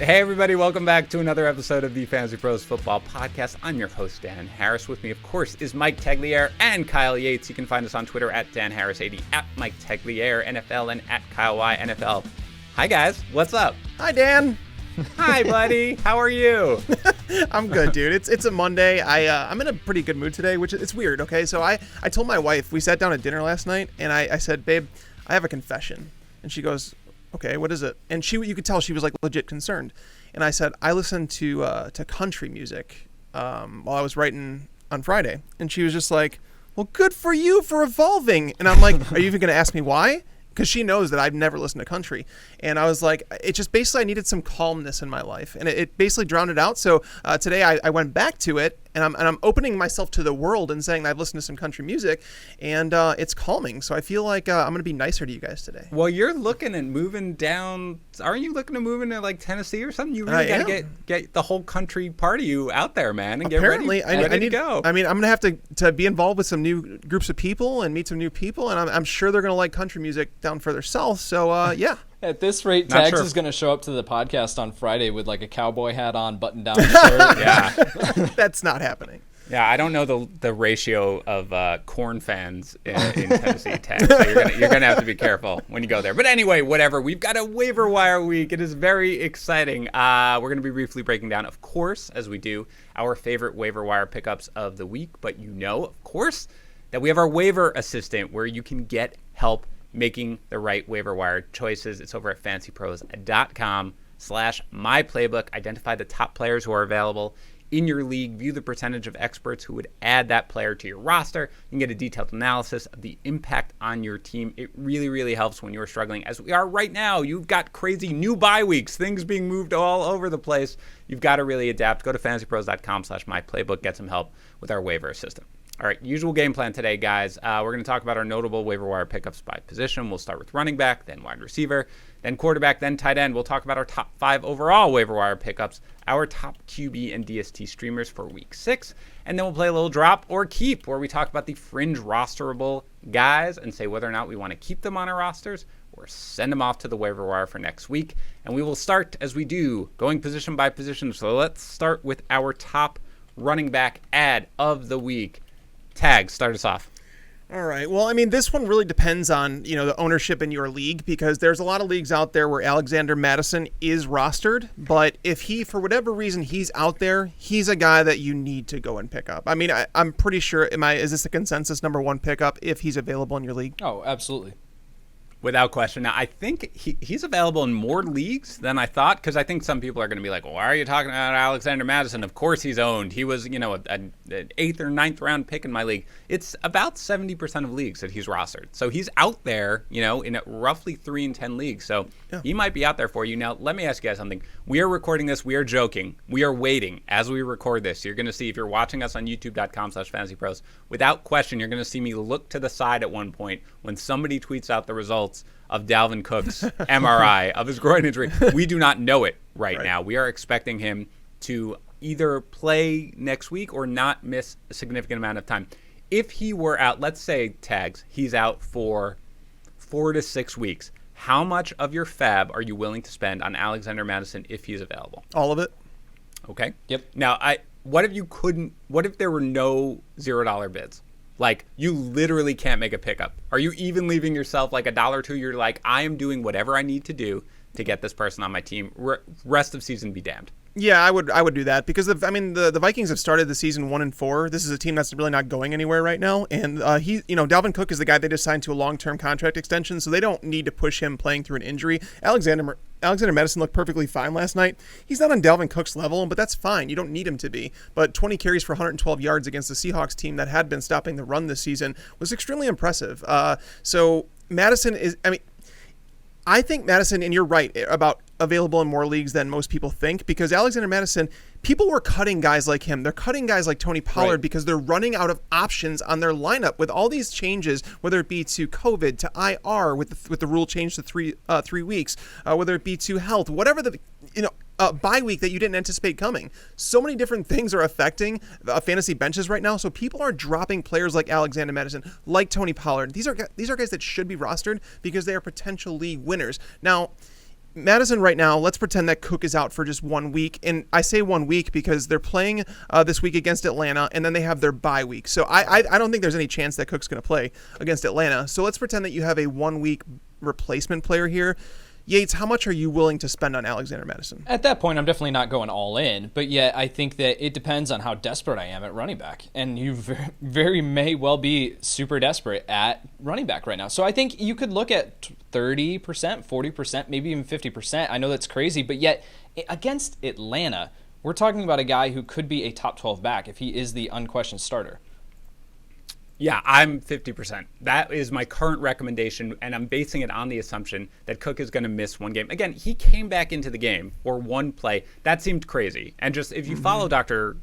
Hey everybody, welcome back to another episode of the FantasyPros Football Podcast. I'm your host, Dan Harris. With me, of course, is Mike Teglier and Kyle Yates. You can find us on Twitter at DanHarris80, at Mike Teglier NFL, and at Kyle Y NFL. Hi guys, what's up? Hi Dan. Hi buddy, how are you? I'm good, dude. It's a Monday. I'm in a pretty good mood today, which it's weird. Okay, so I told my wife, we sat down at dinner last night, and I said, babe, I have a confession, and she goes, okay, what is it? And you could tell she was like legit concerned. And I said, I listen to country music while I was writing on Friday. And she was just like, well, good for you for evolving. And I'm like, are you even going to ask me why? Because she knows that I've never listened to country. And I was like, it just basically, I needed some calmness in my life. And it basically drowned it out. So today I went back to it, and I'm opening myself to the world and saying I've listened to some country music, and it's calming. So I feel like I'm going to be nicer to you guys today. Well, you're looking at moving down. Aren't you looking to move into like Tennessee or something? You really got to get the whole country part of you out there, man, and Apparently, get ready to go. I mean, I'm going to have to be involved with some new groups of people and meet some new people, and I'm sure they're going to like country music down further south. So, yeah. At this rate, Tags is going to show up to the podcast on Friday with like a cowboy hat on, button-down shirt. Yeah. That's not happening. Yeah, I don't know the ratio of corn fans in Tennessee, Tech, so you're gonna have to be careful when you go there. But anyway, whatever. We've got a waiver wire week. It is very exciting. We're gonna be briefly breaking down, of course, as we do, our favorite waiver wire pickups of the week. But you know, of course, that we have our waiver assistant where you can get help making the right waiver wire choices. It's over at fantasypros.com/myplaybook. Identify the top players who are available in your league, view the percentage of experts who would add that player to your roster. You can get a detailed analysis of the impact on your team. It really, really helps when you're struggling, as we are right now. You've got crazy new bye weeks, things being moved all over the place. You've got to really adapt. Go to fantasypros.com/myplaybook. Get some help with our waiver assistant. All right, usual game plan today, guys. We're going to talk about our notable waiver wire pickups by position. We'll start with running back, then wide receiver, then quarterback, then tight end. We'll talk about our top 5 overall waiver wire pickups, our top QB and DST streamers for week 6, and then we'll play a little drop or keep, where we talk about the fringe rosterable guys and say whether or not we want to keep them on our rosters or send them off to the waiver wire for next week. And we will start, as we do, going position by position. So let's start with our top running back ad of the week. Tag, start us off. All right. Well, I mean, this one really depends on, the ownership in your league, because there's a lot of leagues out there where Alexander Mattison is rostered, but if he, for whatever reason, he's out there, he's a guy that you need to go and pick up. I mean, I'm pretty sure, is this a consensus number 1 pickup if he's available in your league? Oh, absolutely. Without question. Now, I think he's available in more leagues than I thought, because I think some people are going to be like, well, why are you talking about Alexander Mattison? Of course he's owned. He was, an 8th or 9th round pick in my league. It's about 70% of leagues that he's rostered. So he's out there, in roughly 3 in 10 leagues. So he might be out there for you. Now, let me ask you guys something. We are recording this. We are joking. We are waiting as we record this. You're going to see, if you're watching us on youtube.com/fantasypros, without question, you're going to see me look to the side at one point when somebody tweets out the results of Dalvin Cook's MRI of his groin injury. We do not know it right now. We are expecting him to either play next week or not miss a significant amount of time. If he were out, let's say, Tags, he's out for 4 to 6 weeks, how much of your fab are you willing to spend on Alexander Mattison if he's available? All of it. Okay. Yep. Now, what if there were no $0 bids? Like, you literally can't make a pickup. Are you even leaving yourself like $1 or $2? You're like, I am doing whatever I need to do to get this person on my team. Rest of season be damned. Yeah, I would do that, because the Vikings have started the season 1-4. This is a team that's really not going anywhere right now, and Dalvin Cook is the guy they just signed to a long-term contract extension, so they don't need to push him playing through an injury. Alexander Mattison looked perfectly fine last night. He's not on Dalvin Cook's level, but that's fine. You don't need him to be. But 20 carries for 112 yards against the Seahawks team that had been stopping the run this season was extremely impressive. So Madison is, I think Madison, and you're right about available in more leagues than most people think, because Alexander Mattison, people were cutting guys like him. They're cutting guys like Tony Pollard because they're running out of options on their lineup with all these changes, whether it be to COVID, to IR with the rule change to 3 weeks, whether it be to health, whatever the bye week that you didn't anticipate coming. So many different things are affecting fantasy benches right now. So people are dropping players like Alexander Mattison, like Tony Pollard. These are guys that should be rostered because they are potential league winners. Now, Madison right now, let's pretend that Cook is out for just 1 week. And I say 1 week because they're playing this week against Atlanta, and then they have their bye week. So I don't think there's any chance that Cook's going to play against Atlanta. So let's pretend that you have a 1 week replacement player here. Yates, how much are you willing to spend on Alexander Mattison? At that point, I'm definitely not going all in, but yet I think that it depends on how desperate I am at running back. And you very may well be super desperate at running back right now. So I think you could look at 30%, 40%, maybe even 50%. I know that's crazy, but yet against Atlanta, we're talking about a guy who could be a top 12 back if he is the unquestioned starter. Yeah, I'm 50%. That is my current recommendation, and I'm basing it on the assumption that Cook is going to miss one game. Again, he came back into the game for one play. That seemed crazy. And just if you follow Dr.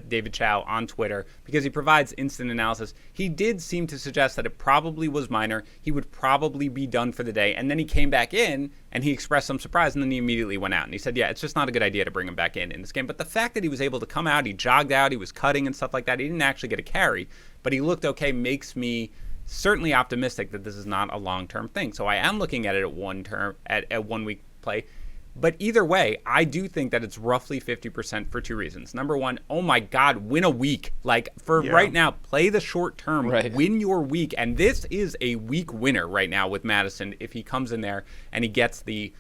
David Chow on Twitter, because he provides instant analysis, he did seem to suggest that it probably was minor. He would probably be done for the day. And then he came back in, and he expressed some surprise, and then he immediately went out. And he said, yeah, it's just not a good idea to bring him back in this game. But the fact that he was able to come out, he jogged out, he was cutting and stuff like that, he didn't actually get a carry, but he looked okay, makes me certainly optimistic that this is not a long-term thing. So I am looking at it at 1 week play. But either way, I do think that it's roughly 50% for two reasons. Number one, oh my God, win a week. Like right now, play the short term, win your week. And this is a week winner right now with Madison if he comes in there and he gets the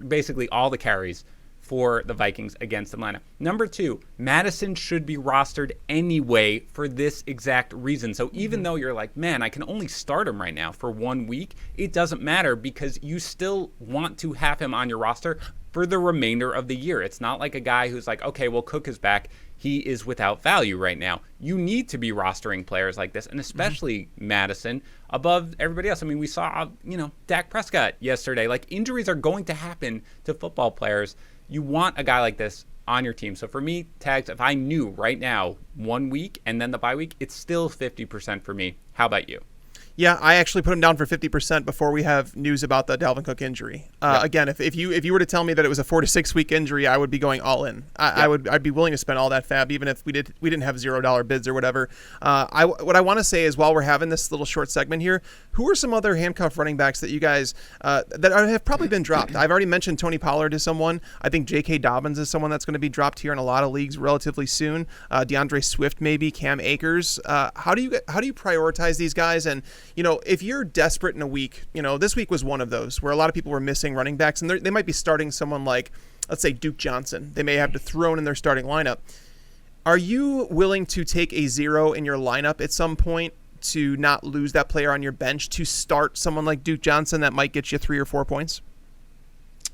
basically all the carries for the Vikings against Atlanta. Number two, Madison should be rostered anyway for this exact reason. So even though you're like, man, I can only start him right now for 1 week, it doesn't matter because you still want to have him on your roster for the remainder of the year. It's not like a guy who's like, okay, well, Cook is back. He is without value right now. You need to be rostering players like this, and especially Madison above everybody else. I mean, we saw, Dak Prescott yesterday. Like, injuries are going to happen to football players. You want a guy like this on your team. So for me, Tags, if I knew right now 1 week and then the bye week, it's still 50% for me. How about you? Yeah, I actually put him down for 50% before we have news about the Dalvin Cook injury. Again, if you were to tell me that it was a 4 to 6 week injury, I would be going all in. I'd be willing to spend all that fab, even if we didn't have $0 bids or whatever. What I want to say is, while we're having this little short segment here, who are some other handcuff running backs that you guys that have probably been dropped? I've already mentioned Tony Pollard is someone. I think J.K. Dobbins is someone that's going to be dropped here in a lot of leagues relatively soon. DeAndre Swift, maybe Cam Akers. How do you prioritize these guys? And if you're desperate in a week, this week was one of those where a lot of people were missing running backs, and they might be starting someone like, let's say, Duke Johnson. They may have to throw in their starting lineup. Are you willing to take a 0 in your lineup at some point to not lose that player on your bench to start someone like Duke Johnson that might get you 3 or 4 points?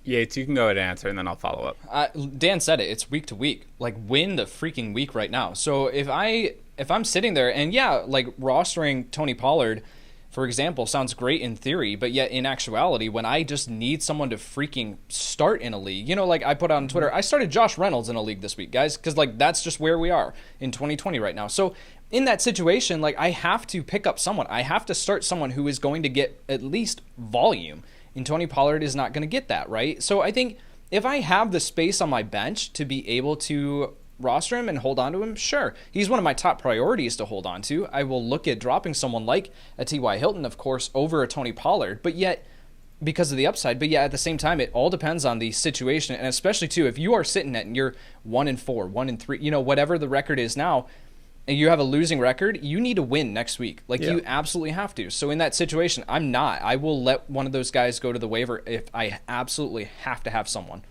Yates, you can go ahead and answer, and then I'll follow up. Dan said it. It's week to week. Like, win the freaking week right now. So if I'm sitting there and rostering Tony Pollard, for example, sounds great in theory, but yet in actuality, when I just need someone to freaking start in a league, like I put on Twitter, I started Josh Reynolds in a league this week, guys, because that's just where we are in 2020 right now. So in that situation, I have to pick up someone. I have to start someone who is going to get at least volume, and Tony Pollard is not going to get that, right? So I think if I have the space on my bench to be able to roster him and hold on to him, sure. He's one of my top priorities to hold on to. I will look at dropping someone like a T.Y. Hilton, of course, over a Tony Pollard, but yet, because of the upside, but yet at the same time, it all depends on the situation, and especially, too, if you are sitting at you're 1-4, 1-3, whatever the record is now, and you have a losing record, you need to win next week. You absolutely have to. So in that situation, I'm not. I will let one of those guys go to the waiver if I absolutely have to have someone.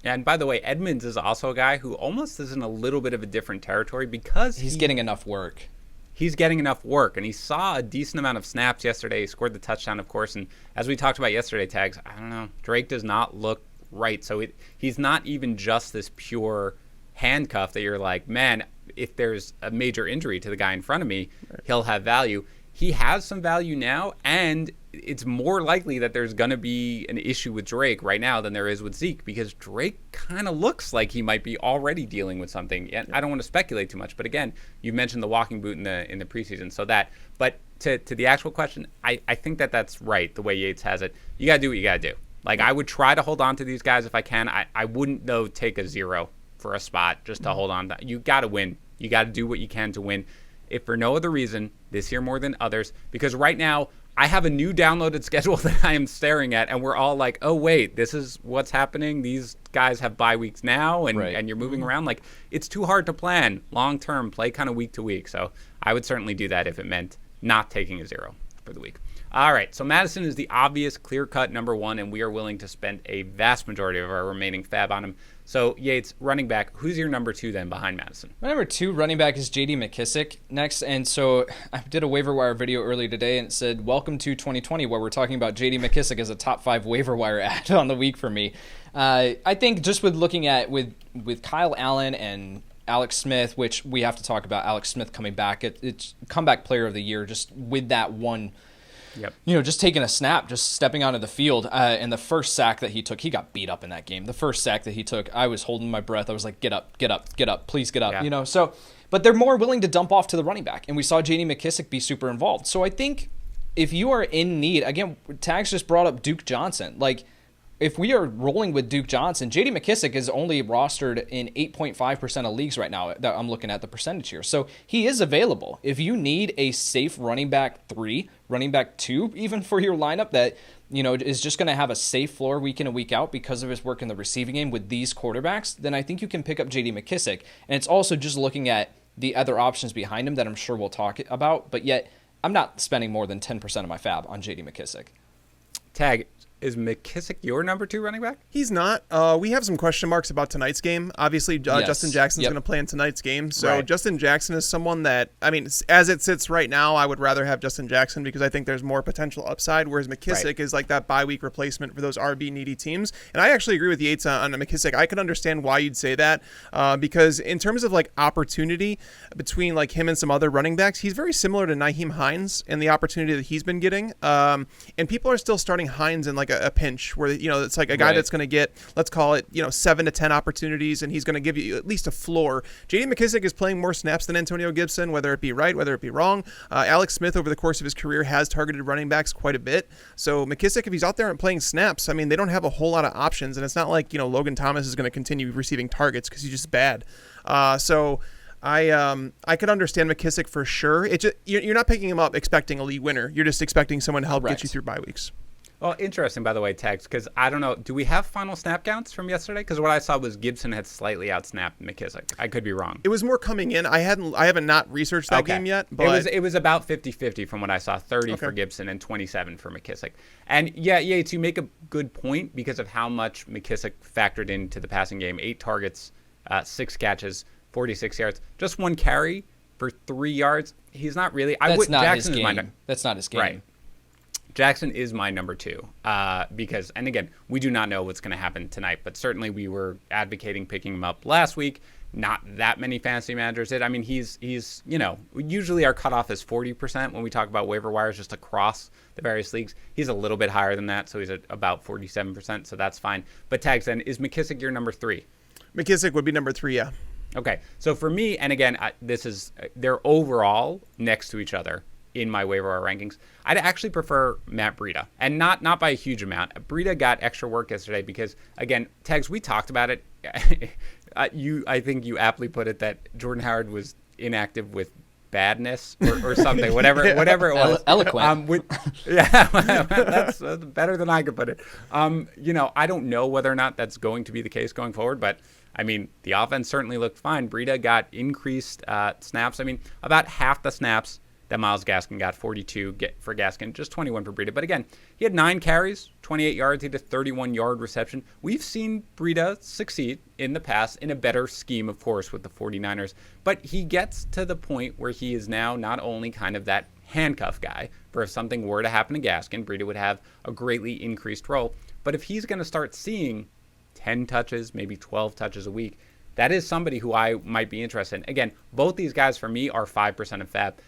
And by the way, Edmonds is also a guy who almost is in a little bit of a different territory because he's getting enough work. He's getting enough work, and he saw a decent amount of snaps yesterday. He scored the touchdown, of course, and as we talked about yesterday, Tags, I don't know, Drake does not look right. So he's not even just this pure handcuff that you're like, man, if there's a major injury to the guy in front of me, he'll have value. He has some value now, and it's more likely that there's going to be an issue with Drake right now than there is with Zeke, because Drake kind of looks like he might be already dealing with something. And I don't want to speculate too much, but again, you mentioned the walking boot in the preseason, but to the actual question, I think that's right, the way Yates has it. You got to do what you got to do. I would try to hold on to these guys if I can. I wouldn't, though, take a 0 for a spot just to hold on. You got to win. You got to do what you can to win. If for no other reason, this year more than others, because right now, I have a new downloaded schedule that I am staring at, and we're all like, oh, wait, this is what's happening. These guys have bye weeks now, and you're moving around. Like, it's too hard to plan long-term, play kind of week to week. So I would certainly do that if it meant not taking a 0 for the week. All right, so Madison is the obvious clear-cut number 1, and we are willing to spend a vast majority of our remaining fab on him. So, Yates, running back, who's your number 2 then behind Madison? My number 2 running back is J.D. McKissick next. And so I did a waiver wire video earlier today, and it said, welcome to 2020, where we're talking about J.D. McKissick as a top 5 waiver wire ad on the week for me. I think just with looking at with Kyle Allen and Alex Smith, which we have to talk about Alex Smith coming back. It's comeback player of the year just with that one. Yep. Just taking a snap, just stepping onto the field. And the first sack that he took, he got beat up in that game. The first sack that he took, I was holding my breath. I was like, get up, please get up. Yeah. But they're more willing to dump off to the running back. And we saw J.D. McKissick be super involved. So I think if you are in need, again, Tags just brought up Duke Johnson. Like, if we are rolling with Duke Johnson, J.D. McKissick is only rostered in 8.5% of leagues right now that I'm looking at the percentage here. So he is available. If you need a safe running back 3, running back 2, even for your lineup that, is just going to have a safe floor week in and week out because of his work in the receiving game with these quarterbacks, then I think you can pick up J.D. McKissick. And it's also just looking at the other options behind him that I'm sure we'll talk about, but yet I'm not spending more than 10% of my fab on J.D. McKissick. Tag, is McKissick your number 2 running back? He's not. We have some question marks about tonight's game. Obviously, Yes. Justin Jackson's Yep. going to play in tonight's game. So Right. Justin Jackson is someone that, as it sits right now, I would rather have Justin Jackson because I think there's more potential upside, whereas McKissick is like that bye-week replacement for those RB-needy teams. And I actually agree with Yates on McKissick. I can understand why you'd say that because in terms of like opportunity between like him and some other running backs, he's very similar to Nyheim Hines and the opportunity that he's been getting. And people are still starting Hines in like a pinch where it's like a guy that's going to get, let's call it, 7 to 10 opportunities, and he's going to give you at least a floor. J.D. McKissick is playing more snaps than Antonio Gibson, whether it be right, whether it be wrong. Alex Smith, over the course of his career, has targeted running backs quite a bit. So McKissick, if he's out there and playing snaps, they don't have a whole lot of options, and it's not like, Logan Thomas is going to continue receiving targets because he's just bad. So I could understand McKissick for sure. You're not picking him up expecting a league winner. You're just expecting someone to help get you through bye weeks. Well, interesting, by the way, Tex, because I don't know. Do we have final snap counts from yesterday? Because what I saw was Gibson had slightly outsnapped McKissick. I could be wrong. It was more coming in. I haven't not researched that game yet. But it was about 50-50 from what I saw. 30 for Gibson and 27 for McKissick. And Yates, you make a good point because of how much McKissick factored into the passing game. 8 targets, 6 catches, 46 yards, just 1 carry for 3 yards. He's not really. That's not Jackson his is game. That's not his game. Right. Jackson is my number 2 because, and again, we do not know what's going to happen tonight, but certainly we were advocating picking him up last week. Not that many fantasy managers did. I mean, he's usually our cutoff is 40% when we talk about waiver wires just across the various leagues. He's a little bit higher than that, so he's at about 47%, so that's fine. But Tags, then, is McKissick your number 3? McKissick would be number 3, yeah. Okay, so for me, and again, they're overall next to each other in my waiver wire rankings. I'd actually prefer Matt Breida, and not by a huge amount. Breida got extra work yesterday because, again, Tags, we talked about it. I think you aptly put it that Jordan Howard was inactive with badness or something, whatever it was. Eloquent. That's better than I could put it. I don't know whether or not that's going to be the case going forward, but I mean, the offense certainly looked fine. Breida got increased snaps. I mean, about half the snaps that Myles Gaskin got, 42 for Gaskin, just 21 for Breida. But again, he had 9 carries, 28 yards. He had a 31-yard reception. We've seen Breida succeed in the past in a better scheme, of course, with the 49ers. But he gets to the point where he is now not only kind of that handcuff guy, for if something were to happen to Gaskin, Breida would have a greatly increased role. But if he's going to start seeing 10 touches, maybe 12 touches a week, that is somebody who I might be interested in. Again, both these guys for me are 5% of fab.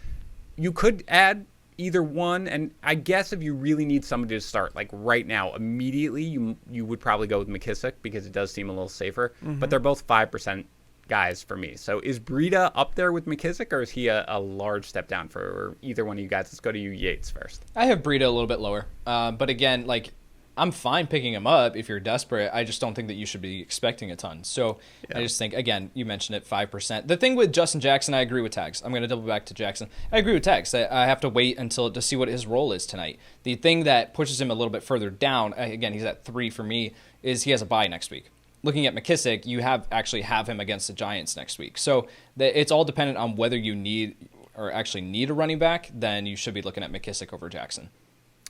You could add either one, and I guess if you really need somebody to start, like right now, immediately, you would probably go with McKissick because it does seem a little safer. Mm-hmm. But they're both 5% guys for me. So is Breida up there with McKissick, or is he a large step down for either one of you guys? Let's go to you, Yates, first. I have Breida a little bit lower. But again, like I'm fine picking him up if you're desperate. I just don't think that you should be expecting a ton. So I just think, again, you mentioned it, 5%. The thing with Justin Jackson, I agree with Tags. I'm going to double back to Jackson. I agree with Tags. I have to wait to see what his role is tonight. The thing that pushes him a little bit further down, again, he's at 3 for me, is he has a bye next week. Looking at Mckissick, you actually have him against the Giants next week. So it's all dependent on whether you need a running back, then you should be looking at Mckissick over Jackson.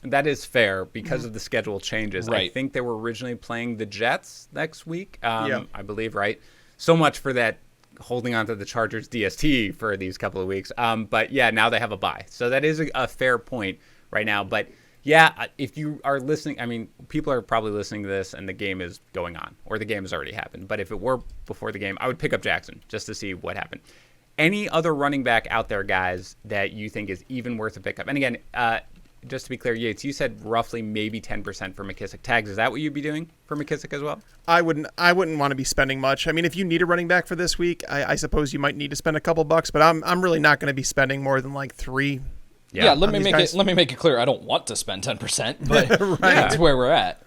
That is fair because of the schedule changes. Right. I think they were originally playing the Jets next week, I believe, right? So much for that holding on to the Chargers DST for these couple of weeks. But yeah, now they have a bye. So that is a fair point right now. But yeah, if you are listening, I mean, people are probably listening to this and the game is going on or the game has already happened. But if it were before the game, I would pick up Jackson just to see what happened. Any other running back out there, guys, that you think is even worth a pickup? And again, just to be clear, Yates, you said roughly maybe 10% for Mckissick. Tags, is that what you'd be doing for Mckissick as well? I wouldn't want to be spending much. I mean, if you need a running back for this week, I suppose you might need to spend a couple bucks, but I'm really not going to be spending more than like 3. Yeah, let me make it clear. I don't want to spend 10%, but right. That's where we're at.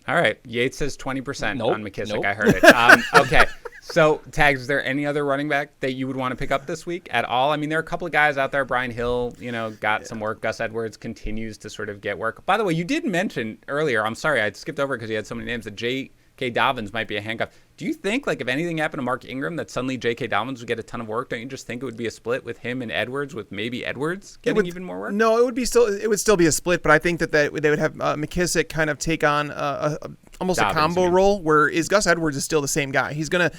All right, Yates says 20% on Mckissick. Nope. I heard it. Okay. So, Tags, is there any other running back that you would want to pick up this week at all? I mean, there are a couple of guys out there. Brian Hill, got some work. Gus Edwards continues to sort of get work. By the way, you did mention earlier, I'm sorry, I skipped over because you had so many names, that J.K. Dobbins might be a handcuff. Do you think, like, if anything happened to Mark Ingram, that suddenly J.K. Dobbins would get a ton of work? Don't you just think it would be a split with him and Edwards, with maybe Edwards getting even more work? No, it would still be a split, but I think that they would have McKissick kind of take on almost Dobbins, a combo role, where Gus Edwards is still the same guy. He's gonna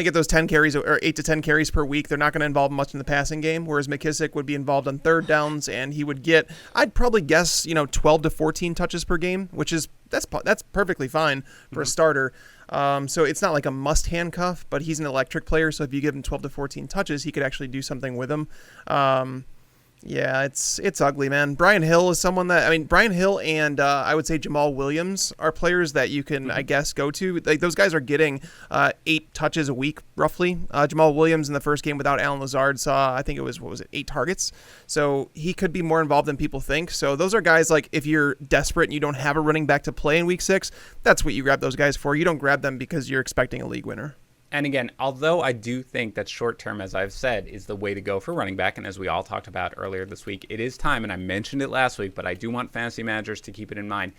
get those 10 carries or 8 to 10 carries per week. They're not going to involve much in the passing game, whereas McKissick would be involved on third downs, and he would get, I'd probably guess, 12 to 14 touches per game, which is that's perfectly fine for a starter. So it's not like a must handcuff, but he's an electric player. So if you give him 12 to 14 touches, he could actually do something with them. Yeah, it's ugly, man. Brian Hill is someone that, Brian Hill and I would say Jamal Williams are players that you can, I guess, go to. Like, those guys are getting 8 touches a week, roughly. Jamal Williams in the first game without Allen Lazard saw, I think it was, 8 targets. So he could be more involved than people think. So those are guys, like, if you're desperate and you don't have a running back to play in week 6, that's what you grab those guys for. You don't grab them because you're expecting a league winner. And again, although I do think that short term, as I've said, is the way to go for running back, and as we all talked about earlier this week, it is time, and I mentioned it last week, but I do want fantasy managers to keep it in mind.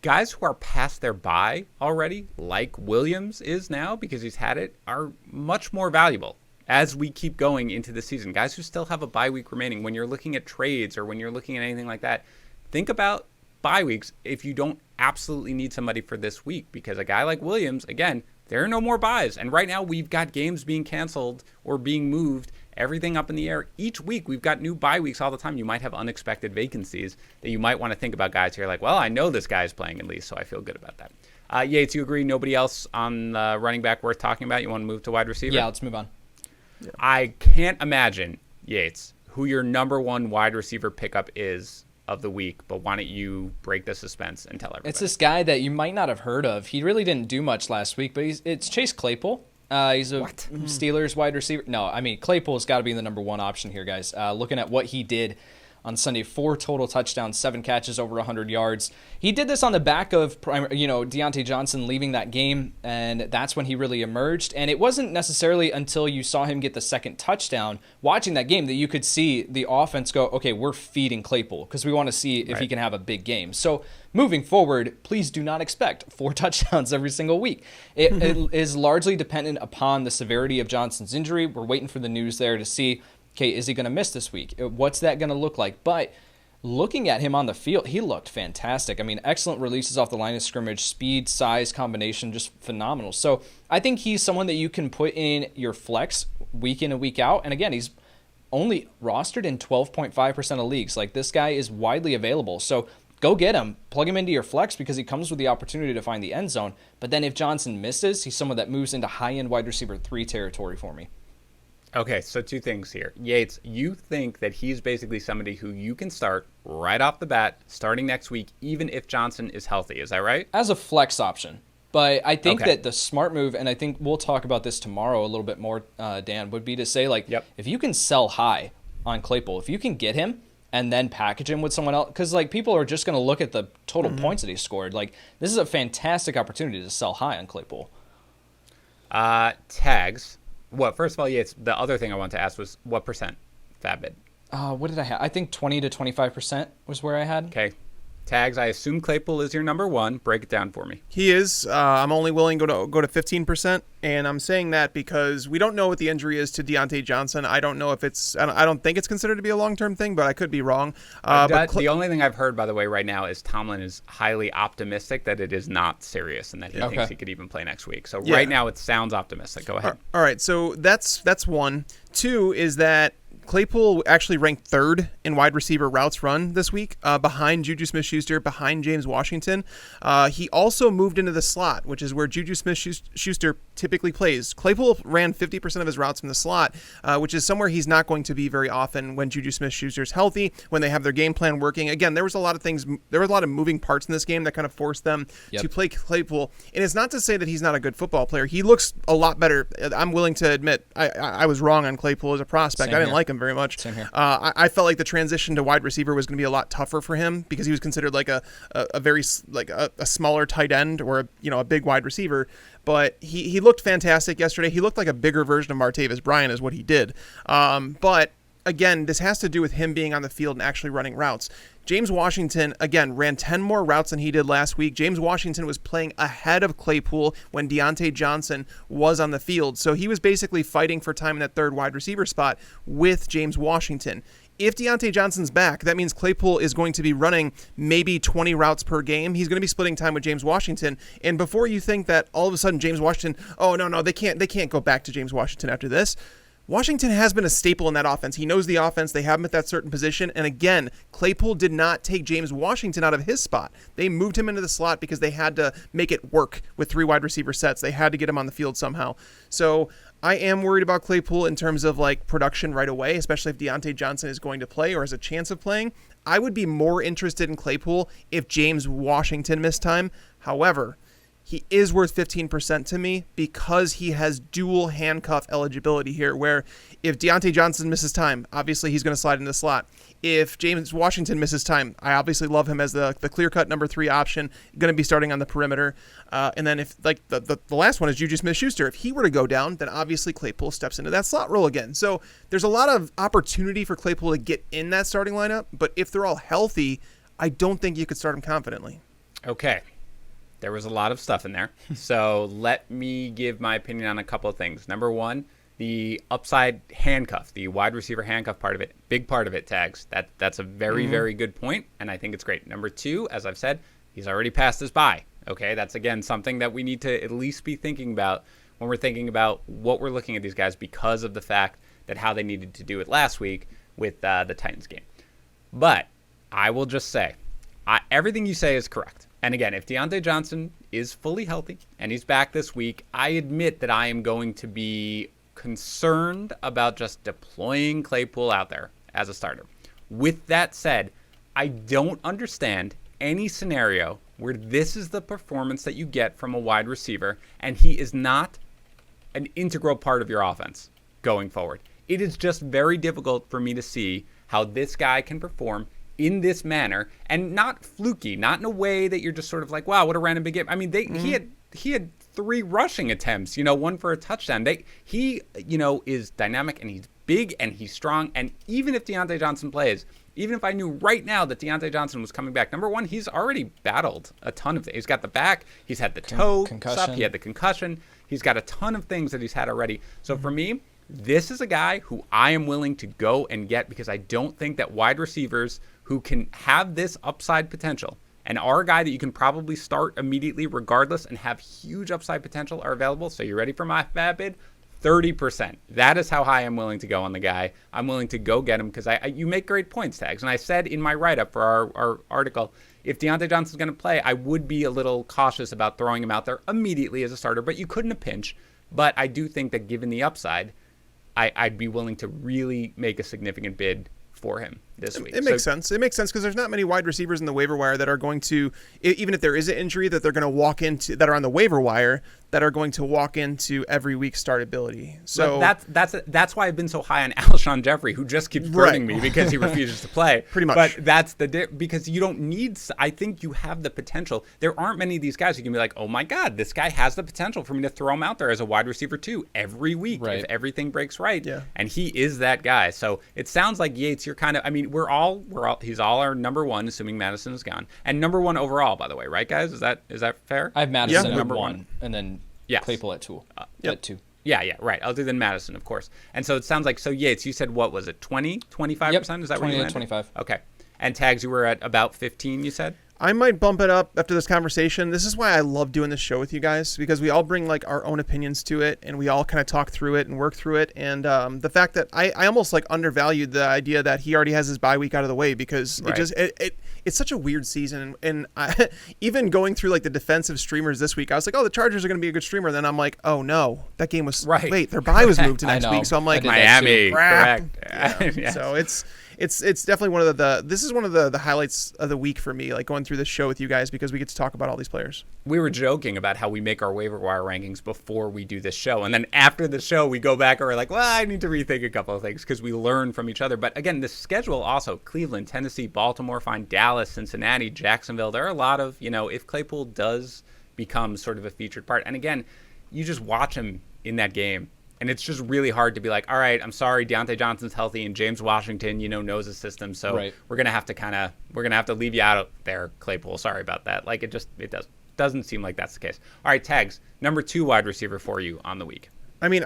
Guys who are past their bye already, like Williams is now because he's had it, are much more valuable as we keep going into the season. Guys who still have a bye week remaining, when you're looking at trades or when you're looking at anything like that, think about bye weeks if you don't absolutely need somebody for this week, because a guy like Williams, again, there are no more buys. And right now we've got games being canceled or being moved, everything up in the air. Each week we've got new bye weeks all the time. You might have unexpected vacancies that you might want to think about guys here. Like, well, I know this guy's playing at least, so I feel good about that. Yates, you agree? Nobody else on running back worth talking about? You want to move to wide receiver? Yeah, let's move on. Yeah. I can't imagine, Yates, who your number one wide receiver pickup is of the week, but why don't you break the suspense and tell everybody? It's this guy that you might not have heard of. He really didn't do much last week, but it's Chase Claypool. He's a Steelers wide receiver. No, Claypool's got to be the number one option here, guys. Looking at what he did on Sunday, 4 total touchdowns, 7 catches, over 100 yards. He did this on the back of, Deontay Johnson leaving that game, and that's when he really emerged. And it wasn't necessarily until you saw him get the second touchdown watching that game that you could see the offense go, okay, we're feeding Claypool because we want to see if he can have a big game. So moving forward, please do not expect 4 touchdowns every single week. It is largely dependent upon the severity of Johnson's injury. We're waiting for the news there to see, okay, is he going to miss this week? What's that going to look like? But looking at him on the field, he looked fantastic. Excellent releases off the line of scrimmage, speed, size, combination, just phenomenal. So I think he's someone that you can put in your flex week in and week out. And again, he's only rostered in 12.5% of leagues. Like, this guy is widely available. So go get him, plug him into your flex because he comes with the opportunity to find the end zone. But then if Johnson misses, he's someone that moves into high-end wide receiver 3 territory for me. Okay, so 2 things here. Yates, you think that he's basically somebody who you can start right off the bat, starting next week, even if Johnson is healthy. Is that right? As a flex option. But I think that the smart move, and I think we'll talk about this tomorrow a little bit more, Dan, would be to say, if you can sell high on Claypole, if you can get him and then package him with someone else, because like people are just going to look at the total points that he scored. Like, this is a fantastic opportunity to sell high on Claypole. Tags. What? First of all, yeah. It's the other thing I wanted to ask was what percent fab bid? What did I have? I think 20 to 25% was where I had. Okay. Tags, I assume Claypool is your number one. Break it down for me. He is. I'm only willing to go to 15%, and I'm saying that because we don't know what the injury is to Deontay Johnson. I don't know if it's. I don't think it's considered to be a long-term thing, but I could be wrong. The only thing I've heard, by the way, right now is Tomlin is highly optimistic that it is not serious and that he thinks he could even play next week. So right now it sounds optimistic. Go ahead. All right. So that's one. Two is that Claypool actually ranked third in wide receiver routes run this week, behind Juju Smith-Schuster, behind James Washington. He also moved into the slot, which is where Juju Smith-Schuster typically plays. Claypool ran 50% of his routes from the slot, which is somewhere he's not going to be very often when Juju Smith-Schuster's healthy, when they have their game plan working. Again, there was a lot of moving parts in this game that kind of forced them to play Claypool. And it's not to say that he's not a good football player. He looks a lot better. I'm willing to admit I was wrong on Claypool as a prospect. I didn't like him very much. Same here. I felt like the transition to wide receiver was going to be a lot tougher for him because he was considered like a very like a smaller tight end or a big wide receiver. But he looked fantastic yesterday. He looked like a bigger version of Martavis Bryant is what he did. But again, this has to do with him being on the field and actually running routes. James Washington, again, ran 10 more routes than he did last week. James Washington was playing ahead of Claypool when Deontay Johnson was on the field. So he was basically fighting for time in that third wide receiver spot with James Washington. If Deontay Johnson's back, that means Claypool is going to be running maybe 20 routes per game. He's going to be splitting time with James Washington. And before you think that all of a sudden James Washington, they can't go back to James Washington after this. Washington has been a staple in that offense. He knows the offense. They have him at that certain position. And again, Claypool did not take James Washington out of his spot. They moved him into the slot because they had to make it work with 3 wide receiver sets. They had to get him on the field somehow. So I am worried about Claypool in terms of like production right away, especially if Deontay Johnson is going to play or has a chance of playing. I would be more interested in Claypool if James Washington missed time. However, he is worth 15% to me because he has dual handcuff eligibility here, where if Deontay Johnson misses time, obviously he's going to slide in the slot. If James Washington misses time, I obviously love him as the clear-cut number 3 option, going to be starting on the perimeter. And then if like the last one is Juju Smith-Schuster, if he were to go down, then obviously Claypool steps into that slot role again. So there's a lot of opportunity for Claypool to get in that starting lineup, but if they're all healthy, I don't think you could start him confidently. Okay. There was a lot of stuff in there. So let me give my opinion on a couple of things. Number one, the upside handcuff, the wide receiver handcuff part of it, big part of it, Tags. That's a very, very good point, and I think it's great. Number two, as I've said, he's already passed his bye. Okay, that's, again, something that we need to at least be thinking about when we're thinking about what we're looking at these guys because of the fact that how they needed to do it last week with the Titans game. But I will just say, everything you say is correct. And again, if Deontay Johnson is fully healthy and he's back this week, I admit that I am going to be concerned about just deploying Claypool out there as a starter. With that said, I don't understand any scenario where this is the performance that you get from a wide receiver and he is not an integral part of your offense going forward. It is just very difficult for me to see how this guy can perform in this manner and not fluky, not in a way that you're just sort of like, wow, what a random big game. I mean, he had 3 rushing attempts, one for a touchdown. He is dynamic and he's big and he's strong. And even if Deontay Johnson plays, even if I knew right now that Deontay Johnson was coming back, number one, he's already battled a ton of things. He's got the back, he's had the toe stuff, he had the concussion, he's got a ton of things that he's had already. So for me, this is a guy who I am willing to go and get because I don't think that wide receivers who can have this upside potential and are a guy that you can probably start immediately regardless and have huge upside potential are available. So you ready for my fab bid? 30%. That is how high I'm willing to go on the guy. I'm willing to go get him because you make great points, Tags. And I said in my write-up for our article, if Deontay Johnson's going to play, I would be a little cautious about throwing him out there immediately as a starter, but you couldn't have pinch. But I do think that given the upside, I'd be willing to really make a significant bid for him. this week. It makes sense. It makes sense because there's not many wide receivers in the waiver wire that are going to, even if there is an injury that they're going to walk into, that are on the waiver wire, that are going to walk into every week startability. So that's why I've been so high on Shawn Jeffrey, who just keeps burning me because he refuses to play. Pretty much. But that's because you don't need. I think you have the potential. There aren't many of these guys who can be like, oh my God, this guy has the potential for me to throw him out there as a wide receiver too every week if everything breaks right. Yeah. And he is that guy. So it sounds like Yates, you're kind of. I mean, he's all our number one, assuming Madison is gone, and number one overall, by the way, right, guys? Is that fair? I have Madison at number one, and then Claypole at two. At two. Yeah, right. Other than Madison, of course. And so it sounds like, Yates, you said, what was it, 20, 25%? Yep. Is that 20 where you to landed? 25. Okay. And Tags, you were at about 15, you said? I might bump it up after this conversation. This is why I love doing this show with you guys, because we all bring like our own opinions to it, and we all kind of talk through it and work through it. And the fact that I almost like undervalued the idea that he already has his bye week out of the way, because it's such a weird season. And even going through like the defensive streamers this week, I was like, oh, the Chargers are going to be a good streamer. Then I'm like, oh no, that game was wait, their bye was moved to next week. So I'm like, Miami, correct. Yeah. Yes. So it's definitely one of the highlights of the week for me, like going through this show with you guys, because we get to talk about all these players. We were joking about how we make our waiver wire rankings before we do this show, and then after the show we go back and we're like, well, I need to rethink a couple of things because we learn from each other. But again, the schedule also: Cleveland, Tennessee, Baltimore, Dallas, Cincinnati, Jacksonville. There are a lot of, if Claypool does become sort of a featured part, and again, you just watch him in that game. And it's just really hard to be like, all right, I'm sorry, Deontay Johnson's healthy and James Washington, knows the system. So we're going to have to leave you out there, Claypool. Sorry about that. Like it doesn't seem like that's the case. All right, Tags, number 2 wide receiver for you on the week. I mean,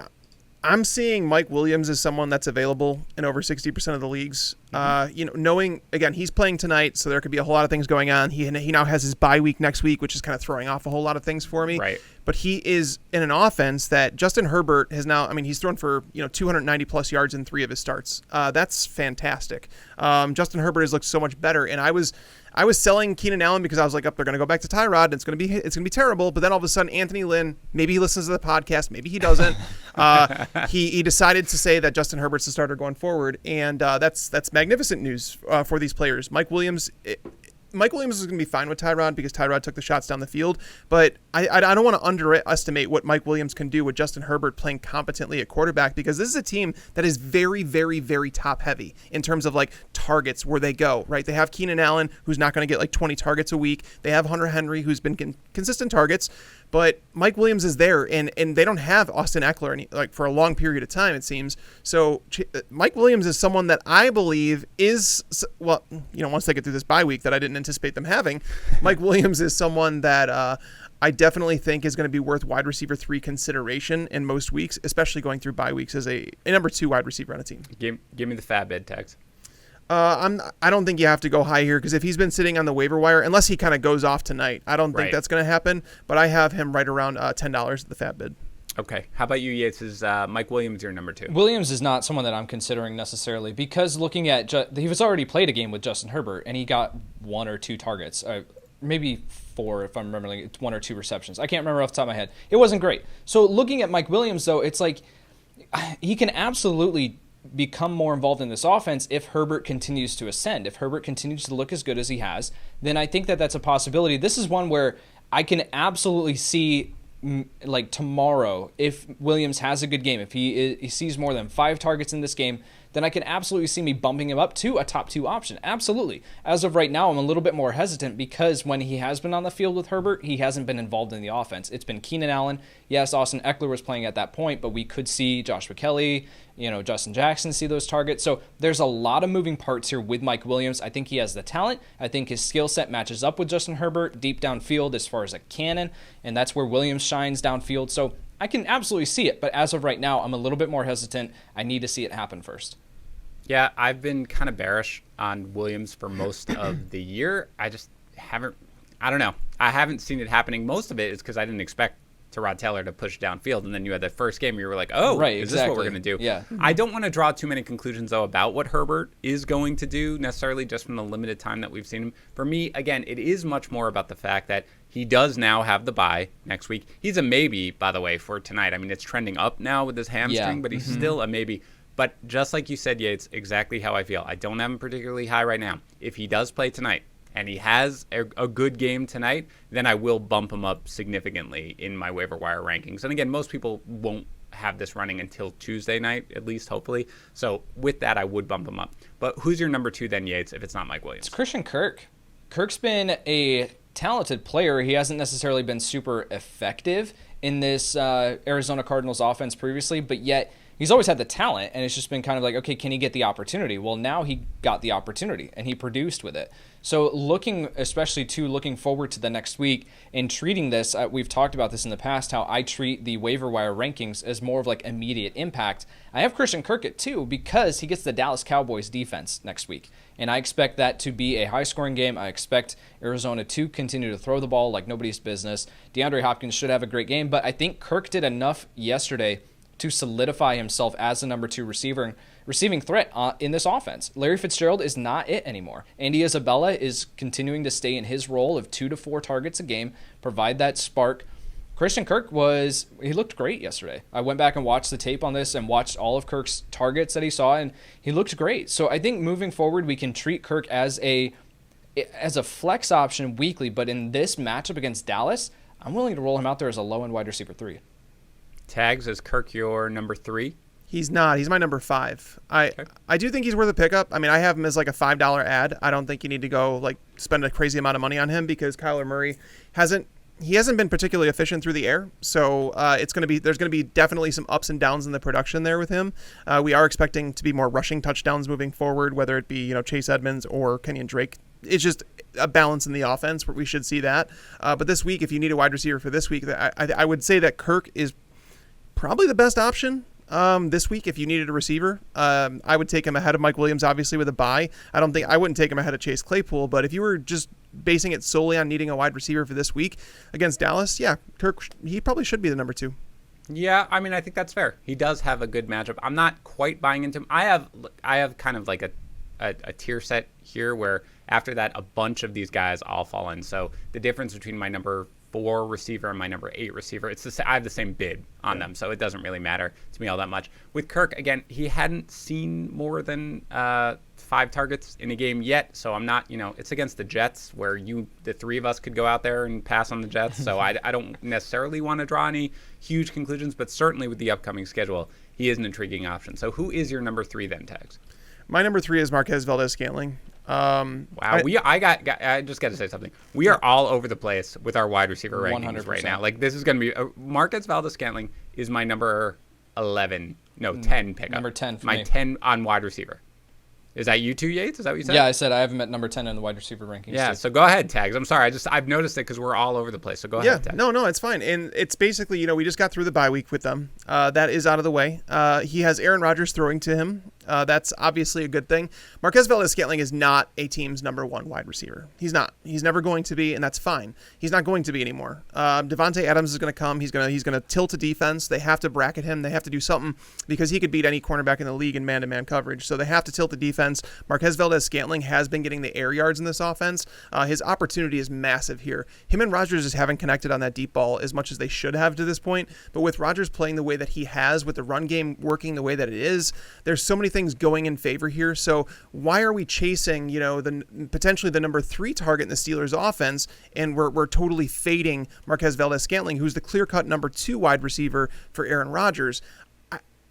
I'm seeing Mike Williams as someone that's available in over 60% of the leagues. Knowing, again, he's playing tonight, so there could be a whole lot of things going on. He now has his bye week next week, which is kind of throwing off a whole lot of things for me. Right. But he is in an offense that Justin Herbert has now, he's thrown for 290 plus yards in 3 of his starts. That's fantastic. Justin Herbert has looked so much better, and I was selling Keenan Allen because I was like, they're going to go back to Tyrod, and it's going to be terrible. But then all of a sudden, Anthony Lynn, maybe he listens to the podcast, maybe he doesn't. He decided to say that Justin Herbert's the starter going forward, and that's magnificent news for these players. Mike Williams is going to be fine with Tyrod because Tyrod took the shots down the field, but I don't want to underestimate what Mike Williams can do with Justin Herbert playing competently at quarterback, because this is a team that is very, very, very top heavy in terms of like targets where they go, right? They have Keenan Allen, who's not going to get like 20 targets a week. They have Hunter Henry, who's been consistent targets, but Mike Williams is there, and they don't have Austin Eckler for a long period of time, it seems. So Mike Williams is someone that I believe is, once they get through this bye week that I didn't anticipate them having, Mike Williams is someone that I definitely think is going to be worth wide receiver 3 consideration in most weeks, especially going through bye weeks as a number 2 wide receiver on a team. Give me the fab bid, Tags. I don't think you have to go high here, because if he's been sitting on the waiver wire, unless he kind of goes off tonight, I don't think that's going to happen. But I have him right around $10 at the fab bid. Okay. How about you, Yates? Is Mike Williams your number 2? Williams is not someone that I'm considering necessarily, because looking at he was already played a game with Justin Herbert, and he got 1 or 2 targets. Maybe 4 if I'm remembering. It's 1 or 2 receptions. I can't remember off the top of my head. It wasn't great. So looking at Mike Williams, though, it's like he can absolutely become more involved in this offense if Herbert continues to ascend. If Herbert continues to look as good as he has, then I think that that's a possibility. This is one where I can absolutely see, like tomorrow, if Williams has a good game, if he sees more than 5 targets in this game, then I can absolutely see me bumping him up to a top 2 option. Absolutely. As of right now, I'm a little bit more hesitant because when he has been on the field with Herbert, he hasn't been involved in the offense. It's been Keenan Allen. Yes, Austin Eckler was playing at that point, but we could see Joshua Kelly, Justin Jackson see those targets. So there's a lot of moving parts here with Mike Williams. I think he has the talent. I think his skill set matches up with Justin Herbert deep downfield as far as a cannon, and that's where Williams shines downfield. So I can absolutely see it, but as of right now, I'm a little bit more hesitant. I need to see it happen first. Yeah, I've been kind of bearish on Williams for most of the year. I just haven't seen it happening. Most of it is because I didn't expect Tyrod Taylor to push downfield, and then you had that first game where you were like, oh, right, is this what we're going to do? Yeah. I don't want to draw too many conclusions, though, about what Herbert is going to do necessarily just from the limited time that we've seen him. For me, again, it is much more about the fact that he does now have the bye next week. He's a maybe, by the way, for tonight. I mean, it's trending up now with his hamstring, but he's still a maybe. But just like you said, Yates, exactly how I feel. I don't have him particularly high right now. If he does play tonight and he has a good game tonight, then I will bump him up significantly in my waiver wire rankings. And again, most people won't have this running until Tuesday night, at least, hopefully. So with that, I would bump him up. But who's your number 2 then, Yates, if it's not Mike Williams? It's Christian Kirk. Kirk's been a talented player. He hasn't necessarily been super effective in this Arizona Cardinals offense previously, but yet he's always had the talent, and it's just been kind of like, okay, can he get the opportunity? Well, now he got the opportunity, and he produced with it. So looking forward to the next week and treating this, we've talked about this in the past, how I treat the waiver wire rankings as more of like immediate impact. I have Christian Kirk at 2 because he gets the Dallas Cowboys defense next week. And I expect that to be a high-scoring game. I expect Arizona to continue to throw the ball like nobody's business. DeAndre Hopkins should have a great game, but I think Kirk did enough yesterday to solidify himself as the number 2 receiving threat in this offense. Larry Fitzgerald is not it anymore. Andy Isabella is continuing to stay in his role of 2 to 4 targets a game, provide that spark. Christian Kirk he looked great yesterday. I went back and watched the tape on this and watched all of Kirk's targets that he saw, and he looked great. So I think moving forward, we can treat Kirk as a flex option weekly, but in this matchup against Dallas, I'm willing to roll him out there as a low-end wide receiver 3. Tags, is Kirk your number 3? He's not. He's my number 5. I do think he's worth a pickup. I mean, I have him as like a $5 ad. I don't think you need to go like spend a crazy amount of money on him because Kyler Murray hasn't been particularly efficient through the air. So there's going to be definitely some ups and downs in the production there with him. We are expecting to be more rushing touchdowns moving forward, whether it be Chase Edmonds or Kenyon Drake. It's just a balance in the offense where we should see that. But this week, if you need a wide receiver for this week, I would say that Kirk is probably the best option. This week, if you needed a receiver, I would take him ahead of Mike Williams, obviously with a bye. I wouldn't take him ahead of Chase Claypool, but if you were just basing it solely on needing a wide receiver for this week against Dallas, yeah, Kirk, he probably should be the number 2. Yeah, I mean, I think that's fair. He does have a good matchup. I'm not quite buying into him. I have kind of like a tier set here where after that, a bunch of these guys all fall in. So the difference between my number 4 receiver and my number 8 receiver, I have the same bid on them, so it doesn't really matter to me all that much. With Kirk, again, he hadn't seen more than 5 targets in a game yet, so I'm not, it's against the Jets where the 3 of us could go out there and pass on the Jets, so I don't necessarily want to draw any huge conclusions, but certainly with the upcoming schedule, he is an intriguing option. So who is your number 3 then, Tags? My number 3 is Marquez Valdes-Scantling. Wow, I just got to say something. We are all over the place with our wide receiver rankings 100%. Right now. Like this is going to be Marquez Valdes-Scantling is my number 10 pickup. Number 10 for my me. 10 on wide receiver. Is that you too, Yates? Is that what you said? Yeah, I said I have him at number 10 in the wide receiver rankings. Yeah, too. So go ahead, Tags. I'm sorry. I've noticed it because we're all over the place. So go ahead, Tags. No, it's fine. And it's basically, we just got through the bye week with them. That is out of the way. He has Aaron Rodgers throwing to him. That's obviously a good thing. Marquez Valdes-Scantling is not a team's number 1 wide receiver. He's not. He's never going to be, and that's fine. He's not going to be anymore. Devontae Adams is going to come. He's going to tilt a defense. They have to bracket him. They have to do something because he could beat any cornerback in the league in man-to-man coverage. So they have to tilt the defense. Marquez Valdes-Scantling has been getting the air yards in this offense. His opportunity is massive here. Him and Rodgers just haven't connected on that deep ball as much as they should have to this point. But with Rodgers playing the way that he has, with the run game working the way that it is, there's so many things going in favor here. So why are we chasing, potentially the number 3 target in the Steelers offense, and we're totally fading Marquez Valdes-Scantling, who's the clear-cut number 2 wide receiver for Aaron Rodgers?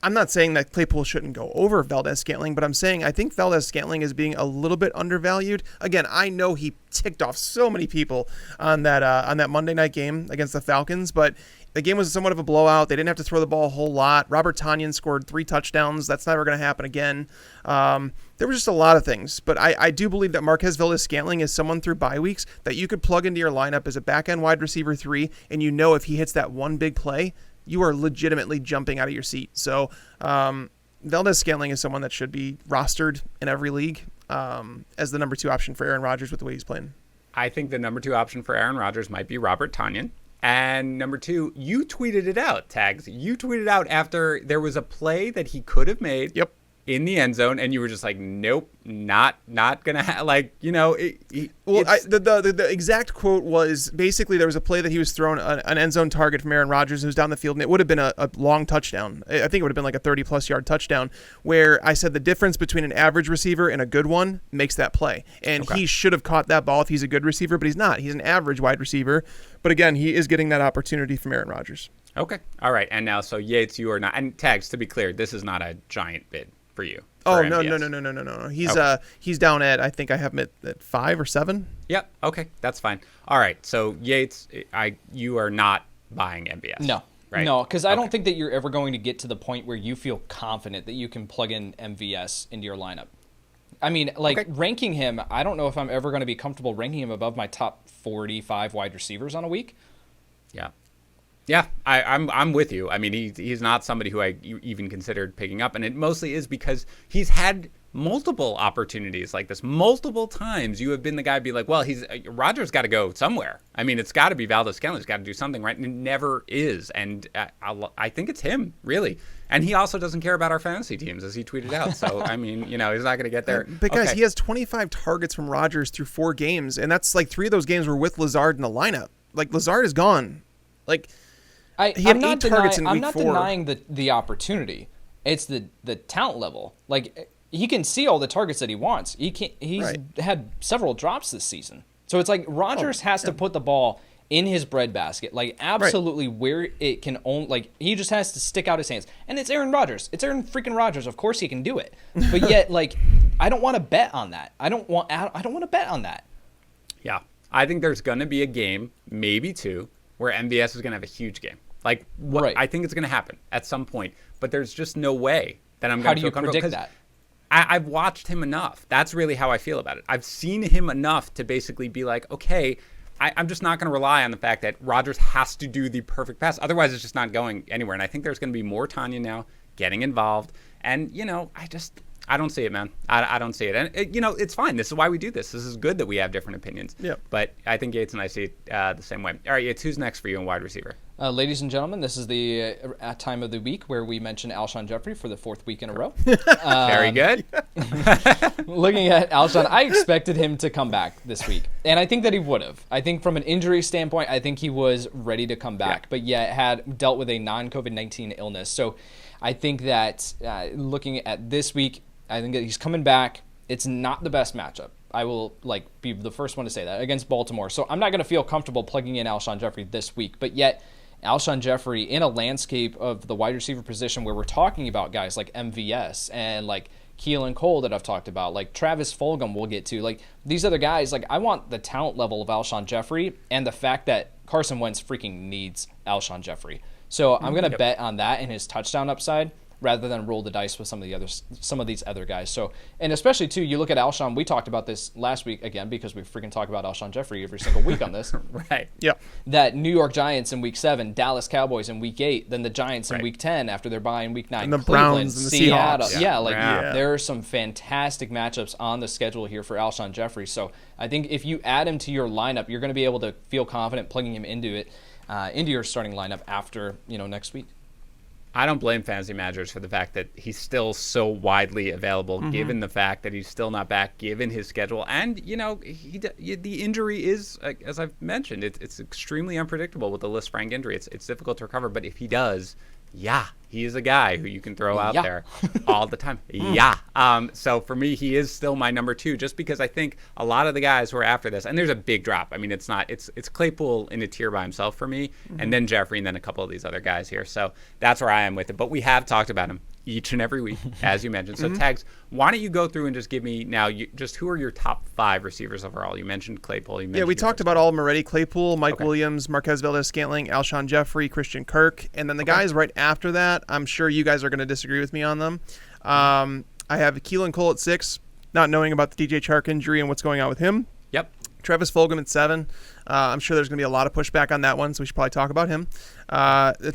I'm not saying that Claypool shouldn't go over Valdes-Scantling, but I'm saying I think Valdes-Scantling is being a little bit undervalued. Again, I know he ticked off so many people on that Monday night game against the Falcons, but the game was somewhat of a blowout. They didn't have to throw the ball a whole lot. Robert Tonyan scored 3 touchdowns. That's never going to happen again. There were just a lot of things, but I do believe that Marquez Valdes-Scantling is someone through bye weeks that you could plug into your lineup as a back-end wide receiver 3, and if he hits that one big play, you are legitimately jumping out of your seat. So Valdes-Scantling is someone that should be rostered in every league as the number 2 option for Aaron Rodgers with the way he's playing. I think the number 2 option for Aaron Rodgers might be Robert Tonyan. And number 2, you tweeted it out, Tags. You tweeted out after there was a play that he could have made. Yep. in the end zone, and you were just like, nope, not gonna the exact quote was basically there was a play that he was throwing an end zone target from Aaron Rodgers who was down the field, and it would have been a long touchdown. I think it would have been like a 30+ yard touchdown, where I said the difference between an average receiver and a good one makes that play, and he should have caught that ball if he's a good receiver, but he's not. He's an average wide receiver, but again, he is getting that opportunity from Aaron Rodgers. Okay, all right, and now so Yates, you are not, and Tags, to be clear, this is not a giant bid for you. Oh, no. He's down at, I think I have him at 5 or 7. Yep. Okay. That's fine. All right. So Yates, you are not buying MVS. No. Right? No, because I don't think that you're ever going to get to the point where you feel confident that you can plug in MVS into your lineup. I mean, ranking him, I don't know if I'm ever going to be comfortable ranking him above my top 45 wide receivers on a week. Yeah. Yeah, I'm with you. I mean, he's not somebody who I even considered picking up, and it mostly is because he's had multiple opportunities like this. Multiple times you have been the guy be like, well, Rodgers got to go somewhere. I mean, it's got to be Valdez-Scantling. He's got to do something, right? And it never is. And I think it's him, really. And he also doesn't care about our fantasy teams, as he tweeted out. So, I mean, he's not going to get there. But guys, he has 25 targets from Rodgers through 4 games, and that's like 3 of those games were with Lazard in the lineup. Like, Lazard is gone. Like, he had 8 targets in week 4. I'm not denying the opportunity. It's the talent level. Like, he can see all the targets that he wants. He's had several drops this season. So it's like Rodgers has to put the ball in his breadbasket, like absolutely where it can own. Like, he just has to stick out his hands. And it's Aaron Rodgers. It's Aaron freaking Rodgers. Of course he can do it. But yet, like, I don't want to bet on that. I don't want to bet on that. Yeah, I think there's going to be a game, maybe 2, where MVS is going to have a huge game. Like, I think it's going to happen at some point, but there's just no way that I'm going to feel comfortable. How do you predict that? I've watched him enough. That's really how I feel about it. I've seen him enough to basically be like, okay, I'm just not going to rely on the fact that Rodgers has to do the perfect pass. Otherwise, it's just not going anywhere. And I think there's going to be more Tanya now getting involved. And, I don't see it, man. I don't see it. And, it's fine. This is why we do this. This is good that we have different opinions. Yep. But I think Yates and I see it the same way. All right, Yates, who's next for you in wide receiver? Ladies and gentlemen, this is the time of the week where we mention Shawn Jeffrey for the 4th week in a row. Very good. Looking at Shawn, I expected him to come back this week, and I think that he would have. I think from an injury standpoint, I think he was ready to come back, but yet had dealt with a non-COVID-19 illness. So I think that looking at this week, I think that he's coming back. It's not the best matchup. I will be the first one to say that, against Baltimore. So I'm not going to feel comfortable plugging in Shawn Jeffrey this week, but yet Shawn Jeffrey in a landscape of the wide receiver position where we're talking about guys like MVS and like Keelan Cole that I've talked about, like Travis Fulgham we'll get to, like these other guys, like I want the talent level of Shawn Jeffrey and the fact that Carson Wentz freaking needs Shawn Jeffrey. So I'm going to bet on that and his touchdown upside rather than roll the dice with some of these other guys. So, and especially too, you look at Shawn, we talked about this last week again because we freaking talk about Shawn Jeffrey every single week on this. Right. Yeah. That New York Giants in week 7, Dallas Cowboys in week 8, then the Giants in week 10 after they're buying week 9. And the Cleveland, Browns and the Seattle. Seahawks. There are some fantastic matchups on the schedule here for Shawn Jeffrey. So I think if you add him to your lineup, you're going to be able to feel confident plugging him into your starting lineup after next week. I don't blame fantasy managers for the fact that he's still so widely available, given the fact that he's still not back, given his schedule. And, the injury is, as I've mentioned, it's extremely unpredictable with the Lisfranc injury. It's difficult to recover. But if he does, he is a guy who you can throw out there all the time. So for me, he is still my number 2, just because I think a lot of the guys who are after this, and there's a big drop. I mean, it's Claypool in a tier by himself for me, and then Jeffrey, and then a couple of these other guys here. So that's where I am with it. But we have talked about him each and every week, as you mentioned. So Tags, why don't you go through and just give me now just who are your top 5 receivers overall? You mentioned Claypole. We talked about all of them already. Claypool, Mike Williams, Marquez Valdez-Scantling, Shawn Jeffrey, Christian Kirk, and then the guys right after that, I'm sure you guys are going to disagree with me on them. I have Keeling Cole at 6, not knowing about the DJ Chark injury and what's going on with him. Yep. Travis Fulgham at 7. I'm sure there's going to be a lot of pushback on that one, so we should probably talk about him.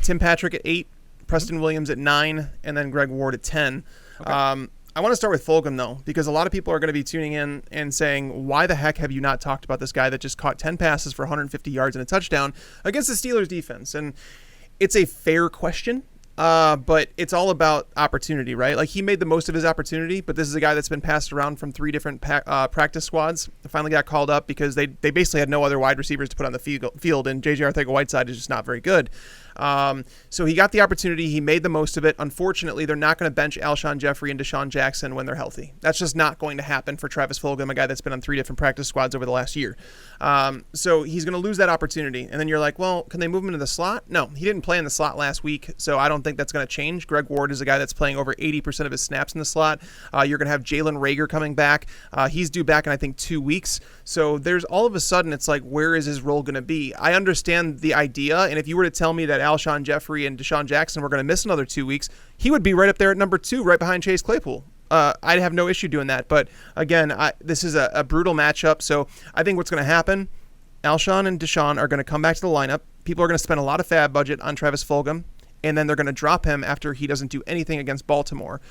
Tim Patrick at 8. Preston Williams at 9, and then Greg Ward at 10. Okay. I want to start with Fulgham, though, because a lot of people are going to be tuning in and saying, why the heck have you not talked about this guy that just caught 10 passes for 150 yards and a touchdown against the Steelers defense? And it's a fair question. But it's all about opportunity, right? Like, he made the most of his opportunity, but this is a guy that's been passed around from 3 different practice squads. Finally got called up because they basically had no other wide receivers to put on the field, and J.J. Arcega-Whiteside is just not very good. So he got the opportunity. He made the most of it. Unfortunately, they're not going to bench Shawn Jeffrey and Deshaun Jackson when they're healthy. That's just not going to happen for Travis Fulgham, a guy that's been on 3 different practice squads over the last year. So he's going to lose that opportunity. And then you're like, well, can they move him into the slot? No, he didn't play in the slot last week, so I don't think that's going to change. Greg Ward is a guy that's playing over 80% of his snaps in the slot. You're going to have Jalen Reagor coming back. He's due back in, I think, 2 weeks. So there's all of a sudden, it's like, where is his role going to be? I understand the idea, and if you were to tell me that Shawn Jeffrey and Deshaun Jackson were going to miss another 2 weeks, he would be right up there at number 2, right behind Chase Claypool. I'd have no issue doing that. But again, this is a brutal matchup. So I think what's going to happen, Alshon and Deshaun are going to come back to the lineup. People are going to spend a lot of fab budget on Travis Fulgham, and then they're going to drop him after he doesn't do anything against Baltimore.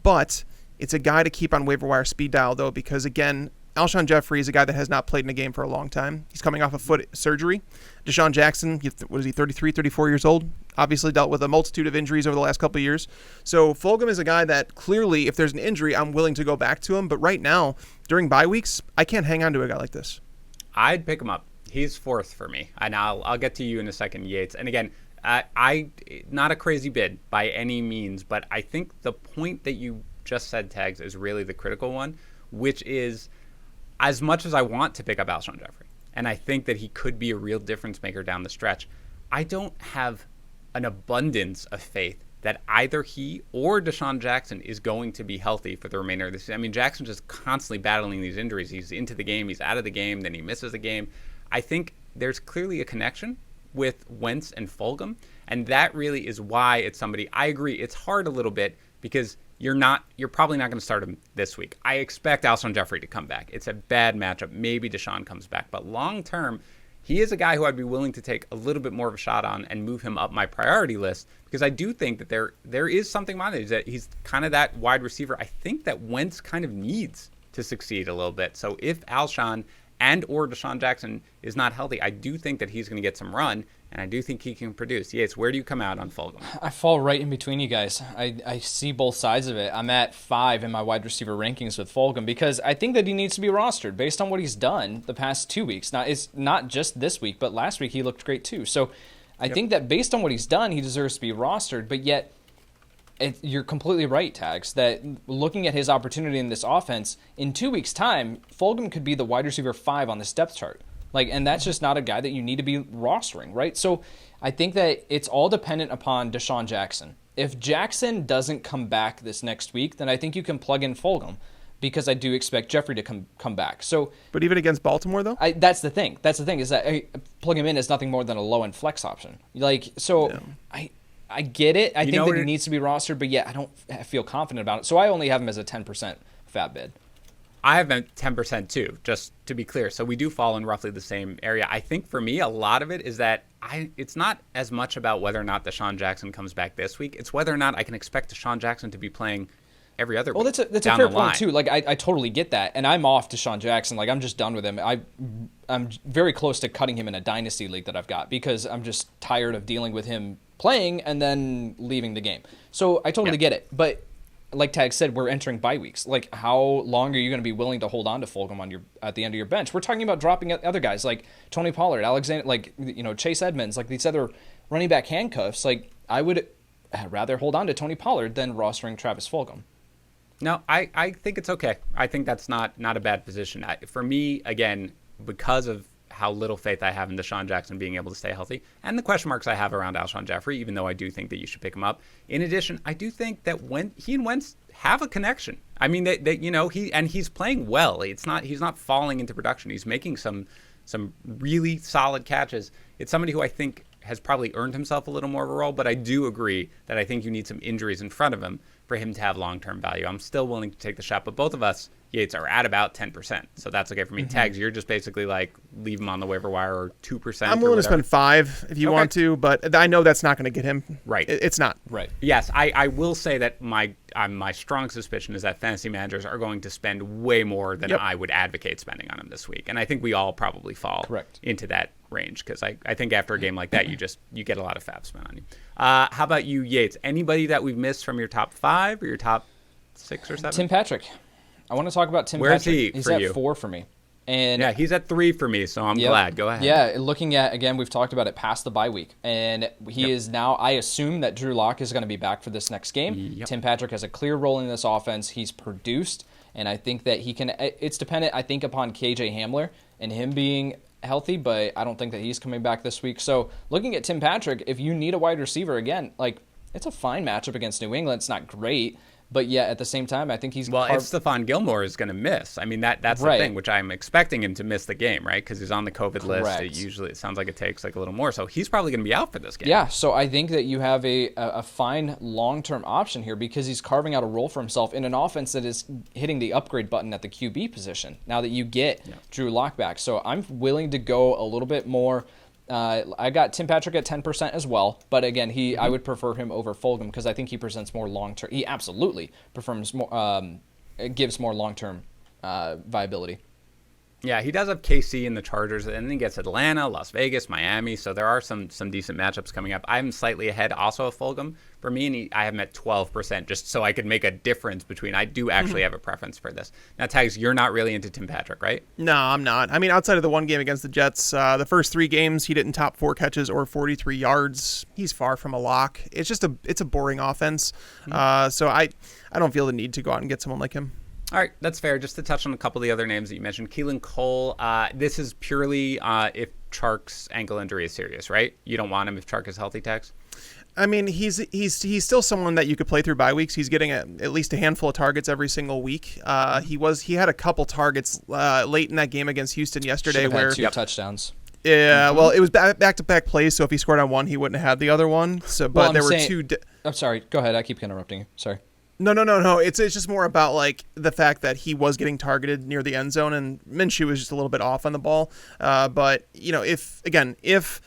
But it's a guy to keep on waiver wire speed dial, though, because, again, Alshon Jeffrey is a guy that has not played in a game for a long time. He's coming off a foot surgery. Deshaun Jackson, what is he, 33, 34 years old? Obviously dealt with a multitude of injuries over the last couple of years. So Fulgham is a guy that clearly, if there's an injury, I'm willing to go back to him. But right now, during bye weeks, I can't hang on to a guy like this. I'd pick him up. He's 4th for me. And I'll get to you in a second, Yates. And again, I not a crazy bid by any means, but I think the point that you just said, Tags, is really the critical one, which is, as much as I want to pick up Alshon Jeffrey, and I think that he could be a real difference maker down the stretch, I don't have an abundance of faith that either he or Deshaun Jackson is going to be healthy for the remainder of the season. I mean, Jackson's just constantly battling these injuries. He's into the game, he's out of the game, then he misses the game. I think there's clearly a connection with Wentz and Fulgham, and that really is why it's somebody. I agree, it's hard a little bit because you're probably not going to start him this week. I expect Alshon Jeffrey to come back. It's a bad matchup. Maybe Deshaun comes back, but long term, he is a guy who I'd be willing to take a little bit more of a shot on and move him up my priority list, because I do think that there is something behind it, that he's kind of that wide receiver I think that Wentz kind of needs to succeed a little bit. So if Alshon and or Deshaun Jackson is not healthy, I do think that he's going to get some run, and I do think he can produce. Yates, where do you come out on Fulgham? I fall right in between you guys. I see both sides of it. I'm at 5 in my wide receiver rankings with Fulgham because I think that he needs to be rostered based on what he's done the past 2 weeks. Now, it's not just this week, but last week he looked great too. So I think that based on what he's done, he deserves to be rostered, but yet you're completely right, Tags, that looking at his opportunity in this offense, in 2 weeks' time, Fulgham could be the wide receiver 5 on this depth chart. And that's just not a guy that you need to be rostering, right? So I think that it's all dependent upon Deshaun Jackson. If Jackson doesn't come back this next week, then I think you can plug in Fulgham, because I do expect Jeffrey to come back. So, but even against Baltimore, though? That's the thing. That's the thing, is that plug him in is nothing more than a low-end flex option. I get it. I think that he needs to be rostered, but yet I don't feel confident about it. So I only have him as a 10% fab bid. I have him 10% too, just to be clear. So we do fall in roughly the same area. I think for me, a lot of it is that it's not as much about whether or not Deshaun Jackson comes back this week. It's whether or not I can expect Deshaun Jackson to be playing every other week. Well, that's a fair point too. I totally get that, and I'm off Deshaun Jackson. I'm just done with him. I'm very close to cutting him in a dynasty league that I've got, because I'm just tired of dealing with him playing and then leaving the game. So I totally get it, but like Tag said, we're entering bye weeks. How long are you going to be willing to hold on to Fulgham at the end of your bench? We're talking about dropping other guys like Tony Pollard, Alexander, Chase Edmonds, these other running back handcuffs. I would rather hold on to Tony Pollard than rostering Travis Fulgham. No, I think it's okay. I think that's not a bad position. For me, again, because of how little faith I have in Deshaun Jackson being able to stay healthy, and the question marks I have around Alshon Jeffrey, even though I do think that you should pick him up. In addition, I do think that when he and Wentz have a connection. I mean, he's playing well. He's not falling into production. He's making some really solid catches. It's somebody who I think has probably earned himself a little more of a role, but I do agree that I think you need some injuries in front of him for him to have long-term value. I'm still willing to take the shot, but both of us Yates are at about 10%. So that's okay for me. Tags, you're just basically like leave him on the waiver wire or 2%. I'm willing to spend 5 if you want to, but I know that's not going to get him. Right. It's not. Right. Yes, I will say that my strong suspicion is that fantasy managers are going to spend way more than I would advocate spending on him this week. And I think we all probably fall into that range because I think after a game like that, you get a lot of fab spent on you. How about you, Yates? Anybody that we've missed from your top 5 or your top 6 or 7? Tim Patrick. I want to talk about Tim Where's Patrick. He's at you? 4 for me. And yeah, he's at 3 for me, so I'm glad. Go ahead. Yeah, looking at, again, we've talked about it past the bye week. And he is now, I assume that Drew Lock is going to be back for this next game. Yep. Tim Patrick has a clear role in this offense. He's produced, and I think that he can, it's dependent, I think, upon KJ Hamler and him being healthy, but I don't think that he's coming back this week. So looking at Tim Patrick, if you need a wide receiver, again, like, it's a fine matchup against New England. It's not great. But yet, at the same time, I think he's... Well, if Stephon Gilmore is going to miss, I mean, that's the thing, which I'm expecting him to miss the game, right? Because he's on the COVID list. It sounds like it takes like a little more. So he's probably going to be out for this game. Yeah, so I think that you have a fine long-term option here because he's carving out a role for himself in an offense that is hitting the upgrade button at the QB position now that you get Drew Lock back. So I'm willing to go a little bit more... I got Tim Patrick at 10% as well, but again, I would prefer him over Fulgham because I think he presents more long-term. He absolutely gives more long-term viability. Yeah, he does have KC and the Chargers, and then he gets Atlanta, Las Vegas, Miami. So there are some decent matchups coming up. I'm slightly ahead also of Fulgham for me, and I have him at 12% just so I could make a difference between. I do actually have a preference for this. Now, Tags, you're not really into Tim Patrick, right? No, I'm not. I mean, outside of the one game against the Jets, the first 3 games he didn't top 4 catches or 43 yards. He's far from a lock. It's just it's a boring offense. So I don't feel the need to go out and get someone like him. All right, that's fair. Just to touch on a couple of the other names that you mentioned, Keelan Cole, this is purely if Chark's ankle injury is serious, right? You don't want him if Chark is healthy, Tags? I mean, he's still someone that you could play through bye weeks. He's getting at least a handful of targets every single week. He had a couple targets late in that game against Houston yesterday Should've where had 2 touchdowns. Yeah, well, it was back-to-back plays, so if he scored on one, he wouldn't have had the other one. So, but there were 2. I'm sorry. Go ahead. I keep interrupting you. Sorry. No. It's just more about like the fact that he was getting targeted near the end zone, and Minshew was just a little bit off on the ball. But if DJ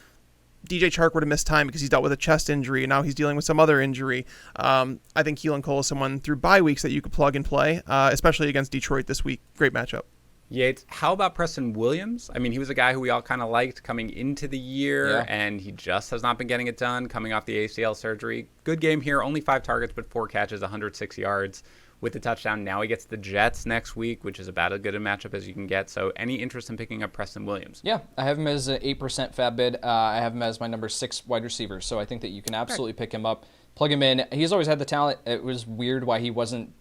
Chark were to miss time because he's dealt with a chest injury and now he's dealing with some other injury, I think Keelan Cole is someone through bye weeks that you could plug and play, especially against Detroit this week. Great matchup. Yates, how about Preston Williams? I mean, he was a guy who we all kind of liked coming into the year, and he just has not been getting it done coming off the ACL surgery. Good game here, only 5 targets, but 4 catches, 106 yards with the touchdown. Now he gets the Jets next week, which is about as good a matchup as you can get. So any interest in picking up Preston Williams? Yeah, I have him as an 8% fab bid. I have him as my number 6 wide receiver, so I think that you can absolutely pick him up, plug him in. He's always had the talent. It was weird why he wasn't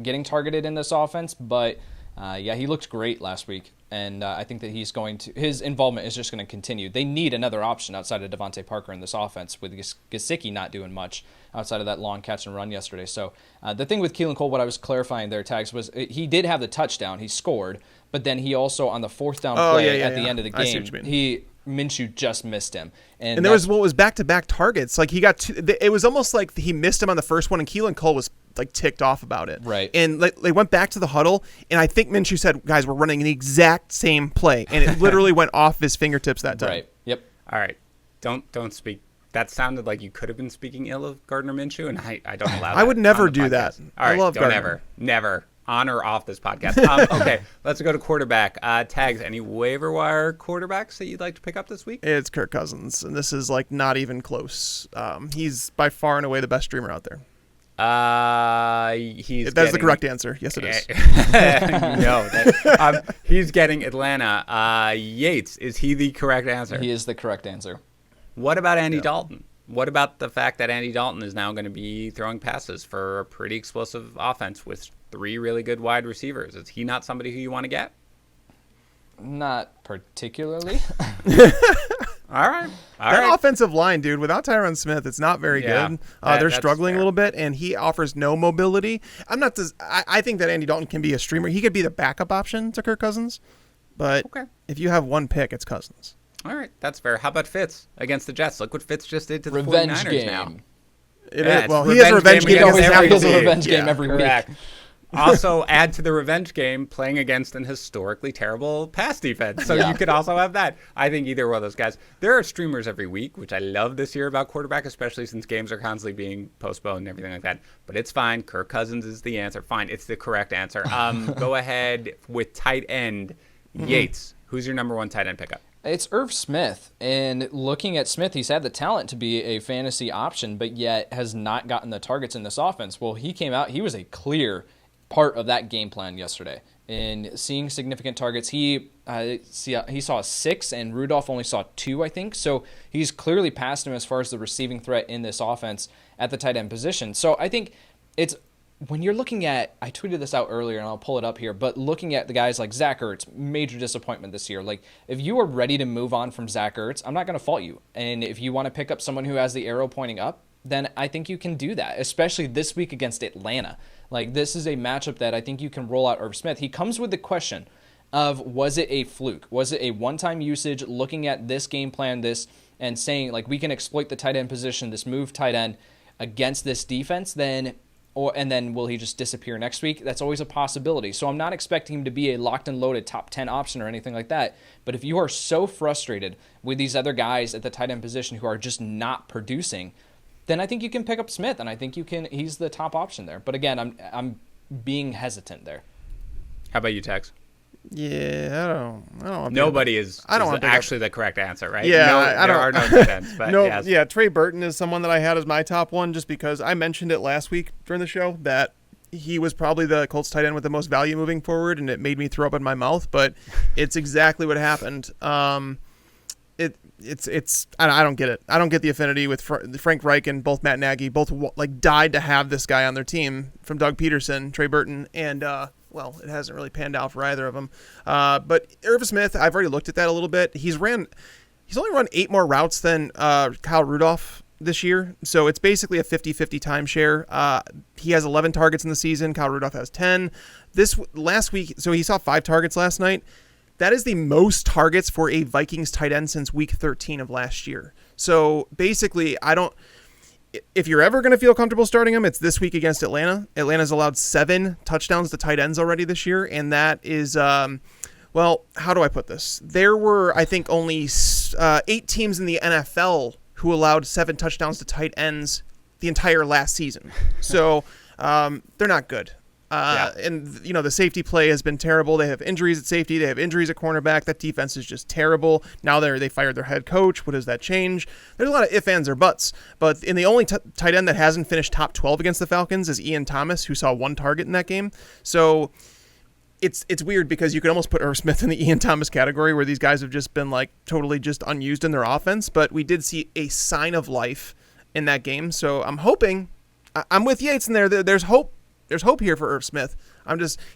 getting targeted in this offense, but... he looked great last week, and I think that his involvement is just going to continue. They need another option outside of Devontae Parker in this offense, with Gesicki not doing much outside of that long catch and run yesterday. So the thing with Keelan Cole, what I was clarifying there, Tags, was he did have the touchdown. He scored, but then he also, on the 4th down play at the end of the game, Minshew just missed him. And there was back-to-back targets. Like he got 2, it was almost like he missed him on the first one, and Keelan Cole was like ticked off about it. Right. And they went back to the huddle, and I think Minshew said, guys, we're running the exact same play. And it literally went off his fingertips that time. Right. Yep. All right. Don't speak. That sounded like you could have been speaking ill of Gardner Minshew, and I don't allow that. I would never do that. All right. I love Gardner. Never. On or off this podcast. Okay, let's go to quarterback. Tags, any waiver wire quarterbacks that you'd like to pick up this week? It's Kirk Cousins, and this is like not even close. He's by far and away the best streamer out there. That's the correct answer. Yes, it is. No, he's getting Atlanta. Yates, is he the correct answer? He is the correct answer. What about Andy Dalton? What about the fact that Andy Dalton is now going to be throwing passes for a pretty explosive offense with 3 really good wide receivers? Is he not somebody who you want to get? Not particularly. All right. That offensive line, dude, without Tyron Smith, it's not very good. They're struggling a little bit, and he offers no mobility. I think that Andy Dalton can be a streamer. He could be the backup option to Kirk Cousins, but if you have one pick, it's Cousins. All right, that's fair. How about Fitz against the Jets? Look what Fitz just did to the Revenge 49ers game. now. It is. Well, he has a revenge game. He has a revenge game every week. Also, add to the revenge game playing against an historically terrible pass defense. So you could also have that. I think either one of those guys. There are streamers every week, which I love this year about quarterback, especially since games are constantly being postponed and everything like that. But it's fine. Kirk Cousins is the answer. Fine. It's the correct answer. Go ahead with tight end. Yates. Who's your number one tight end pickup? It's Irv Smith, and looking at Smith, he's had the talent to be a fantasy option, but yet has not gotten the targets in this offense. Well, he came out, he was a clear part of that game plan yesterday. In seeing significant targets, he saw 6, and Rudolph only saw 2, I think. So he's clearly passed him as far as the receiving threat in this offense at the tight end position. So I think it's, when you're looking at, I tweeted this out earlier and I'll pull it up here, but looking at the guys like Zack Ertz, major disappointment this year. Like, if you are ready to move on from Zack Ertz, I'm not going to fault you. And if you want to pick up someone who has the arrow pointing up, then I think you can do that, especially this week against Atlanta. Like, this is a matchup that I think you can roll out Irv Smith. He comes with the question of, was it a fluke? Was it a one-time usage, looking at this game plan, and saying, like, we can exploit the tight end position, this move tight end against this defense, and then will he just disappear next week? That's always a possibility. So I'm not expecting him to be a locked and loaded top 10 option or anything like that. But if you are so frustrated with these other guys at the tight end position who are just not producing, then I think you can pick up Smith, and I think he's the top option there. But again, I'm being hesitant there. How about you, Tex? Yeah, I don't. Nobody is actually the correct answer, right? Yeah, there are no tight ends. But no, yes. Yeah, Trey Burton is someone that I had as my top one, just because I mentioned it last week during the show that he was probably the Colts tight end with the most value moving forward, and it made me throw up in my mouth. But it's exactly what happened. It's I don't get it. I don't get the affinity with Frank Reich and both Matt Nagy, both like died to have this guy on their team, from Doug Peterson, Trey Burton, and well, it hasn't really panned out for either of them. But Irv Smith, I've already looked at that a little bit. He's only run 8 more routes than Kyle Rudolph this year. So it's basically a 50-50 timeshare. He has 11 targets in the season. Kyle Rudolph has 10. This last week, so he saw 5 targets last night. That is the most targets for a Vikings tight end since week 13 of last year. So basically, if you're ever going to feel comfortable starting him, it's this week against Atlanta. Atlanta's allowed 7 touchdowns to tight ends already this year, and that is, well, how do I put this? There were, I think, only 8 teams in the NFL who allowed 7 touchdowns to tight ends the entire last season. So they're not good. And, the safety play has been terrible. They have injuries at safety. They have injuries at cornerback. That defense is just terrible. Now they fired their head coach. What does that change? There's a lot of ifs, ands, or buts. But in the only tight end that hasn't finished top 12 against the Falcons is Ian Thomas, who saw 1 target in that game. So it's weird because you could almost put Irv Smith in the Ian Thomas category, where these guys have just been like totally just unused in their offense. But we did see a sign of life in that game. So I'm hoping, I'm with Yates in there. There's hope. There's hope here for Irv Smith.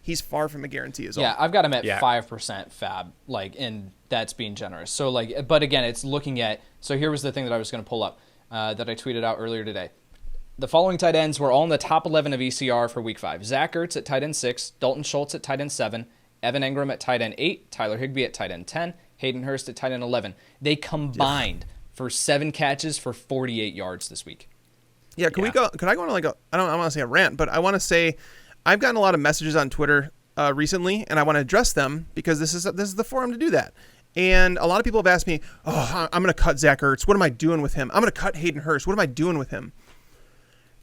He's far from a guarantee as well. Yeah, I've got him at 5% fab, and that's being generous. So but again, it's looking at, so here was the thing that I was going to pull up that I tweeted out earlier today. The following tight ends were all in the top 11 of ECR for week 5. Zack Ertz at tight end 6, Dalton Schultz at tight end 7, Evan Engram at tight end 8, Tyler Higbee at tight end 10, Hayden Hurst at tight end 11. They combined for 7 catches for 48 yards this week. Yeah, could I go on I don't want to say a rant, but I want to say I've gotten a lot of messages on Twitter recently, and I want to address them because this is the forum to do that. And a lot of people have asked me, I'm going to cut Zack Ertz. What am I doing with him? I'm going to cut Hayden Hurst. What am I doing with him?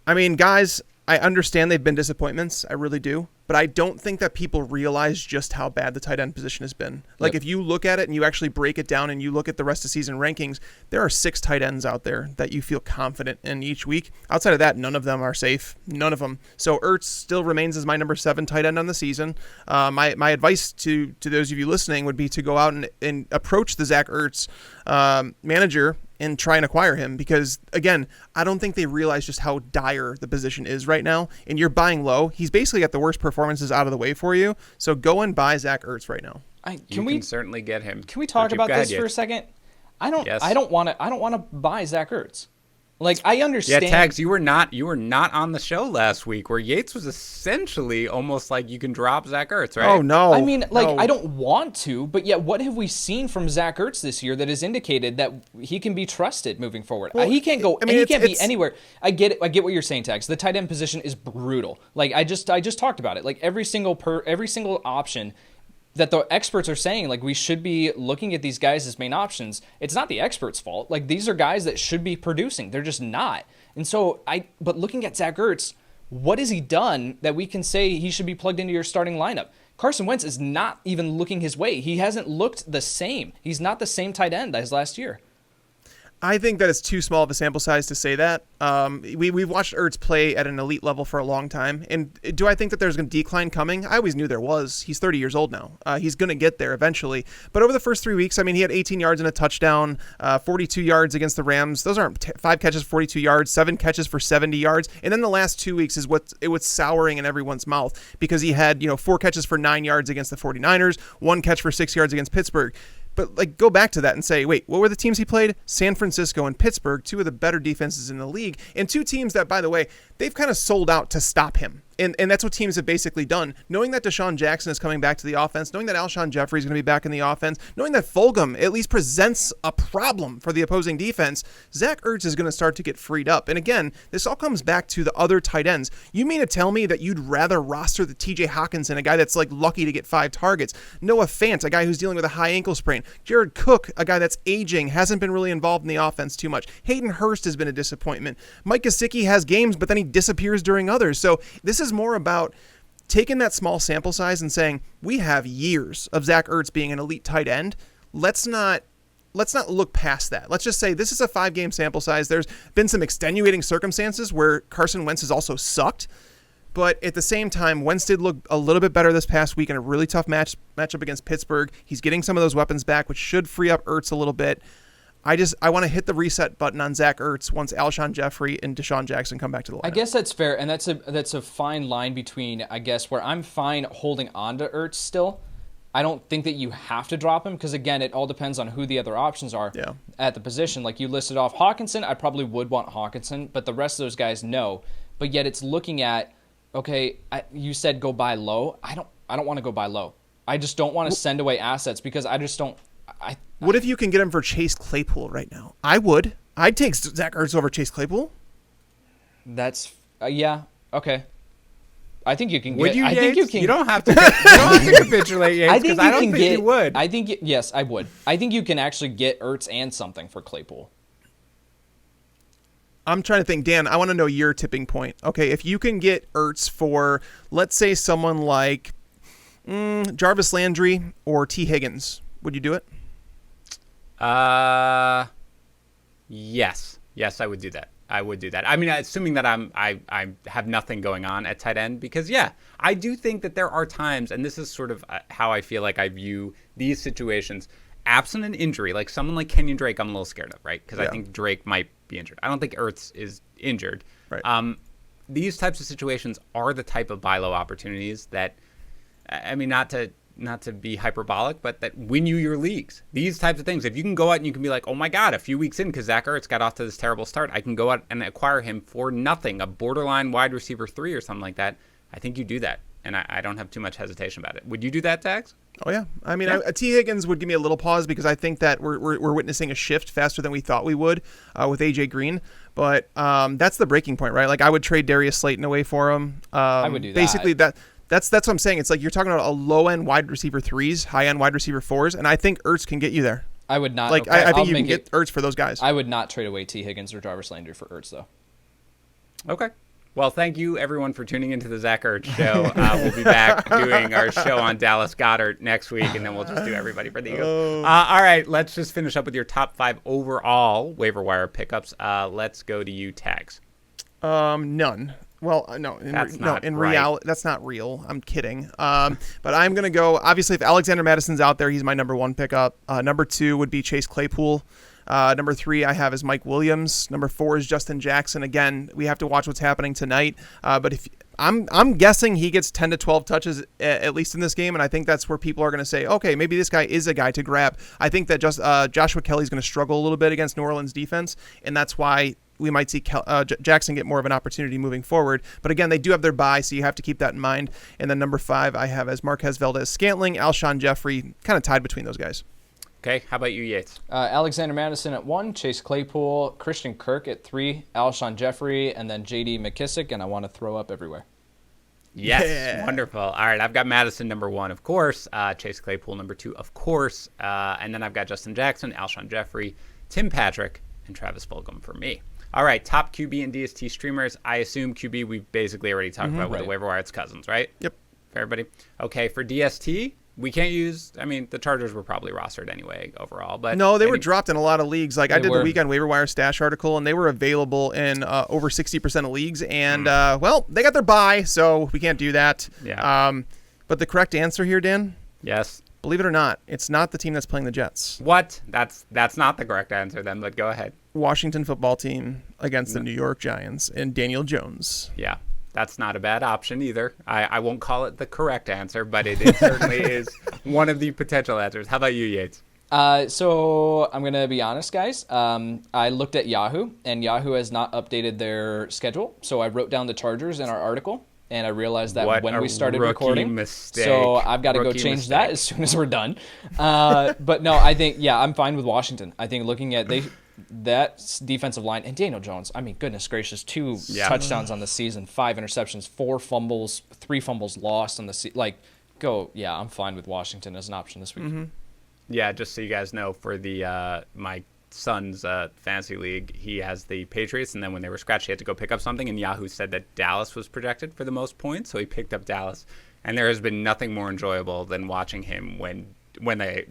I mean, guys, I understand they've been disappointments. I really do. But I don't think that people realize just how bad the tight end position has been. Like, if you look at it and you actually break it down and you look at the rest of season rankings, there are 6 tight ends out there that you feel confident in each week. Outside of that, none of them are safe. None of them. So Ertz still remains as my number 7 tight end on the season. My advice to those of you listening would be to go out and approach the Zack Ertz manager and try and acquire him, because again, I don't think they realize just how dire the position is right now, and you're buying low. He's basically got the worst performances out of the way for you, so go and buy Zack Ertz right now. You can certainly get him. Can we talk about this for a second? I don't want to buy Zack Ertz. Like, I understand. Yeah, Tags, you were not on the show last week where Yates was essentially almost like you can drop Zach Ertz, right? Oh, no. I mean, like, no. I don't want to, but yet what have we seen from Zack Ertz this year that has indicated that he can be trusted moving forward? Well, he can't go, I mean, he can't be anywhere. I get it. I get what you're saying, Tags. The tight end position is brutal. Like, I just talked about it. Like, every single option that the experts are saying, like, we should be looking at these guys as main options. It's not the experts' fault. Like, these are guys that should be producing. They're just not. And so but looking at Zack Ertz, what has he done that we can say he should be plugged into your starting lineup? Carson Wentz is not even looking his way. He hasn't looked the same. He's not the same tight end as last year. I think that it's too small of a sample size to say that. We've watched Ertz play at an elite level for a long time. And do I think that there's a decline coming? I always knew there was. He's 30 years old now. He's going to get there eventually. But over the first 3 weeks, I mean, he had 18 yards and a touchdown, 42 yards against the Rams. Those aren't 5 catches, 42 yards, 7 catches for 70 yards. And then the last 2 weeks is it was souring in everyone's mouth because he had, 4 catches for 9 yards against the 49ers, 1 catch for 6 yards against Pittsburgh. But, like, go back to that and say, wait, what were the teams he played? San Francisco and Pittsburgh, 2 of the better defenses in the league, and 2 teams that, by the way, they've kind of sold out to stop him. And that's what teams have basically done. Knowing that Deshaun Jackson is coming back to the offense, knowing that Shawn Jeffrey is going to be back in the offense, knowing that Fulgham at least presents a problem for the opposing defense, Zach Ertz is going to start to get freed up. And again, this all comes back to the other tight ends. You mean to tell me that you'd rather roster the TJ Hawkinson, a guy that's like lucky to get 5 targets, Noah Fant, a guy who's dealing with a high ankle sprain, Jared Cook, a guy that's aging, hasn't been really involved in the offense too much, Hayden Hurst has been a disappointment, Mckissick has games, but then he disappears during others. So this is more about taking that small sample size and saying, we have years of Zach Ertz being an elite tight end. Let's not look past that. Let's just say this is a 5-game sample size. There's been some extenuating circumstances where Carson Wentz has also sucked. But at the same time, Wentz did look a little bit better this past week in a really tough matchup against Pittsburgh. He's getting some of those weapons back, which should free up Ertz a little bit. I want to hit the reset button on Zach Ertz once Shawn Jeffrey and Deshaun Jackson come back to the lineup. I guess that's fair, and that's a fine line between, I guess, where I'm fine holding on to Ertz still. I don't think that you have to drop him because, again, it all depends on who the other options are at the position. Like you listed off Hawkinson, I probably would want Hawkinson, but the rest of those guys, no. But yet it's looking at, okay, you said go buy low. I don't want to go buy low. I just don't want to send away assets because I just don't. What if you can get him for Chase Claypool right now? I would. I'd take Zach Ertz over Chase Claypool. That's yeah, okay. I think you can would get. You, I think you can. You don't have to. You don't have to capitulate, Yates, because I don't think you would. I think yes, I would. I think you can actually get Ertz and something for Claypool. I'm trying to think, Dan. I want to know your tipping point. Okay, if you can get Ertz for, let's say, someone like Jarvis Landry or T. Higgins, would you do it? Yes, I would do that. I would do that. I mean, assuming that I have nothing going on at tight end, because I do think that there are times, and this is sort of how I feel like I view these situations. Absent an injury, like someone like Kenyon Drake, I'm a little scared of, right? Because I think Drake might be injured. I don't think Ertz is injured. Right. These types of situations are the type of buy low opportunities that, I mean, not to be hyperbolic, but that win you your leagues. These types of things. If you can go out and you can be like, oh my God, a few weeks in, because Zach Ertz got off to this terrible start, I can go out and acquire him for nothing, a borderline wide receiver 3 or something like that. I think you do that. And I don't have too much hesitation about it. Would you do that, Tags? Oh, yeah. I mean, T. Higgins would give me a little pause because I think that we're witnessing a shift faster than we thought we would with A.J. Green. But that's the breaking point, right? Like, I would trade Darius Slayton away for him. I would do that. Basically, that's what I'm saying. It's like you're talking about a low-end wide receiver 3s, high-end wide receiver 4s, and I think Ertz can get you there. I would not. Like, I think you can get Ertz for those guys. I would not trade away T. Higgins or Jarvis Landry for Ertz, though. Okay. Well, thank you, everyone, for tuning into the Zack Ertz Show. We'll be back doing our show on Dallas Goedert next week, and then we'll just do everybody for the Eagles. All right, let's just finish up with your top 5 overall waiver wire pickups. Let's go to you, Tags. None. Well, no. In reality, that's not real. I'm kidding. But I'm gonna go. Obviously, if Alexander Mattisson's out there, he's my number 1 pickup. Number 2 would be Chase Claypool. Number 3 I have is Mike Williams. Number 4 is Justin Jackson. Again, we have to watch what's happening tonight. But if I'm guessing he gets 10 to 12 touches at least in this game, and I think that's where people are going to say, okay, maybe this guy is a guy to grab. I think that Joshua Kelly's going to struggle a little bit against New Orleans defense, and that's why we might see Jackson get more of an opportunity moving forward. But again, they do have their bye, so you have to keep that in mind. And then number 5, I have as Marquez Valdez-Scantling, Alshon Jeffrey, kind of tied between those guys. Okay, how about you, Yates? Alexander Mattison at 1, Chase Claypool, Christian Kirk at 3, Alshon Jeffrey, and then J.D. McKissick, and I want to throw up everywhere. Yes, yeah. Wonderful. All right, I've got Madison number 1, of course. Chase Claypool number 2, of course. And then I've got Justin Jackson, Alshon Jeffrey, Tim Patrick, and Travis Fulgham for me. All right, top QB and DST streamers. I assume QB we've basically already talked about with the waiver wire. It's Cousins, right? Yep. For everybody. Okay, for DST, we can't use. I mean, the Chargers were probably rostered anyway overall, but no, they were dropped in a lot of leagues. Like I did the weekend waiver wire stash article, and they were available in over 60% of leagues. And well, they got their bye, so we can't do that. Yeah. But the correct answer here, Dan. Yes. Believe it or not, it's not the team that's playing the Jets. What? That's not the correct answer then. But go ahead. Washington football team against the New York Giants and Daniel Jones. Yeah. That's not a bad option either. I won't call it the correct answer, but it certainly is one of the potential answers. How about you, Yates? So I'm going to be honest, guys. I looked at Yahoo, and Yahoo has not updated their schedule. So I wrote down the Chargers in our article, and I realized that when we started recording. Mistake. So I've got to go change that as soon as we're done. But no, I think, I'm fine with Washington. I think looking at that defensive line and Daniel Jones, I mean, goodness gracious, 2 touchdowns on the season, 5 interceptions, 4 fumbles, 3 fumbles lost on the season. I'm fine with Washington as an option this week. Mm-hmm. Yeah, just so you guys know, for the my son's fantasy league, he has the Patriots, and then when they were scratched, he had to go pick up something, and Yahoo said that Dallas was projected for the most points, so he picked up Dallas. And there has been nothing more enjoyable than watching him when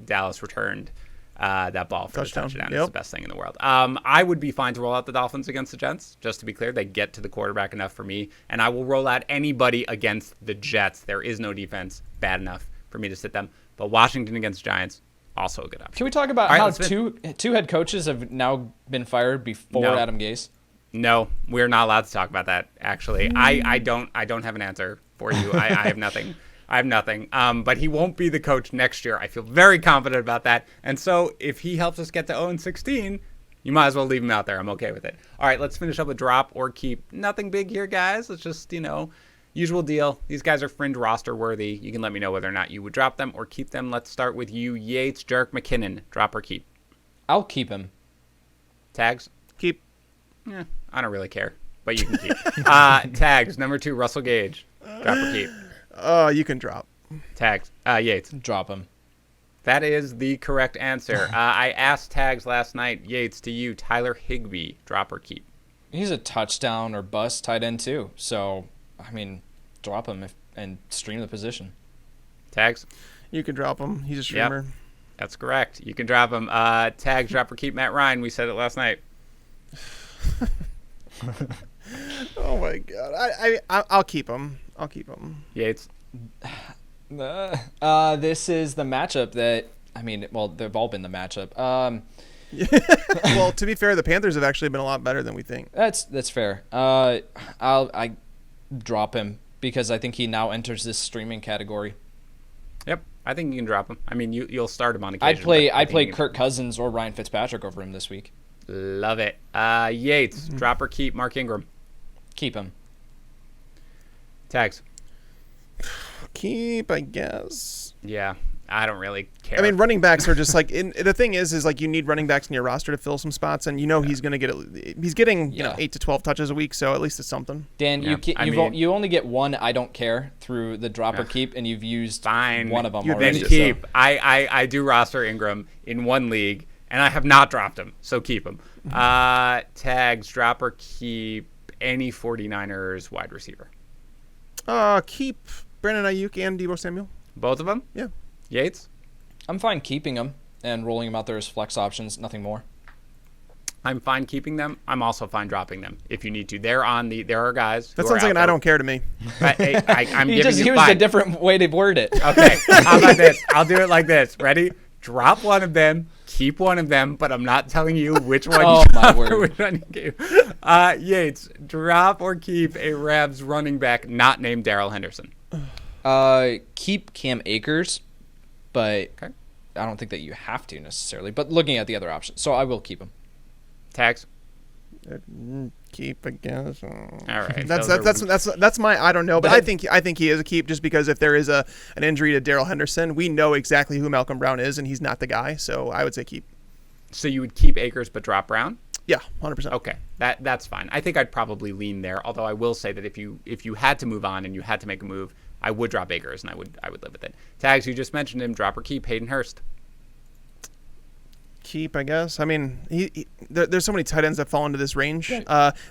Dallas returned that ball for touchdown. the touchdown. Yep. It's the best thing in the world. I would be fine to roll out the Dolphins against the Jets. Just to be clear, they get to the quarterback enough for me, and I will roll out anybody against the Jets. There is no defense bad enough for me to sit them. But Washington against Giants, also a good option. Can we talk about how two head coaches have now been fired before Adam Gase? No, we're not allowed to talk about that. Actually, I don't have an answer for you. I have nothing. I have nothing. But he won't be the coach next year. I feel very confident about that. And so if he helps us get to 0-16, you might as well leave him out there. I'm okay with it. All right, let's finish up with drop or keep. Nothing big here, guys. Let's just, usual deal. These guys are fringe roster worthy. You can let me know whether or not you would drop them or keep them. Let's start with you, Yates, Jerick McKinnon. Drop or keep? I'll keep him. Tags? Keep. Yeah, I don't really care, but you can keep. Tags, number 2, Russell Gage. Drop or keep? You can drop. Tags. Yates. Drop him. That is the correct answer. I asked Tags last night. Yates, to you, Tyler Higbee. Drop or keep? He's a touchdown or bust tight end too. So, drop him and stream the position. Tags? You can drop him. He's a streamer. Yep, that's correct. You can drop him. Tags, drop or keep Matt Ryan. We said it last night. Oh my God. I'll keep him. I'll keep him. Yates? This is the matchup that, they've all been the matchup. Well, to be fair, the Panthers have actually been a lot better than we think. That's fair. I drop him because I think he now enters this streaming category. Yep, I think you can drop him. You'll start him on occasion. I'd play Kirk Cousins or Ryan Fitzpatrick over him this week. Love it. Yates, drop or keep Mark Ingram? Keep him. Tags? Keep, I guess. Yeah, I don't really care. Running backs are just the thing is you need running backs in your roster to fill some spots, and he's going to get he's getting 8 to 12 touches a week, so at least it's something. Dan, you only get one I don't care through the drop or keep, and you've used one of them already. Then keep. So. I do roster Ingram in one league, and I have not dropped him, so keep him. Tags, drop or keep any 49ers wide receiver? Keep Brandon Ayuk and Deebo Samuel. Both of them? Yeah. Yates? I'm fine keeping them and rolling them out there as flex options, nothing more. I'm fine keeping them. I'm also fine dropping them if you need to. There are guys. That sounds like an I don't care to me. I'm he giving just you used a different way to word it. Okay. How about this? I'll do it like this. Ready? Drop one of them, keep one of them, but I'm not telling you which one. Oh, my word. Which one you keep. Yates, drop or keep a Rams running back not named Darrell Henderson? Keep Cam Akers, but okay. I don't think that you have to necessarily. But looking at the other options, so I will keep him. Tags? Keep, I guess. All right. That's my I don't know, but I think he is a keep just because if there is an injury to Darrell Henderson, we know exactly who Malcolm Brown is, and he's not the guy. So I would say keep. So you would keep Akers but drop Brown? Yeah, 100%. Okay, that's fine. I think I'd probably lean there. Although I will say that if you had to move on and you had to make a move, I would drop Akers and I would live with it. Tags, you just mentioned him. Drop or keep Hayden Hurst? Keep, I guess. I mean, there's so many tight ends that fall into this range.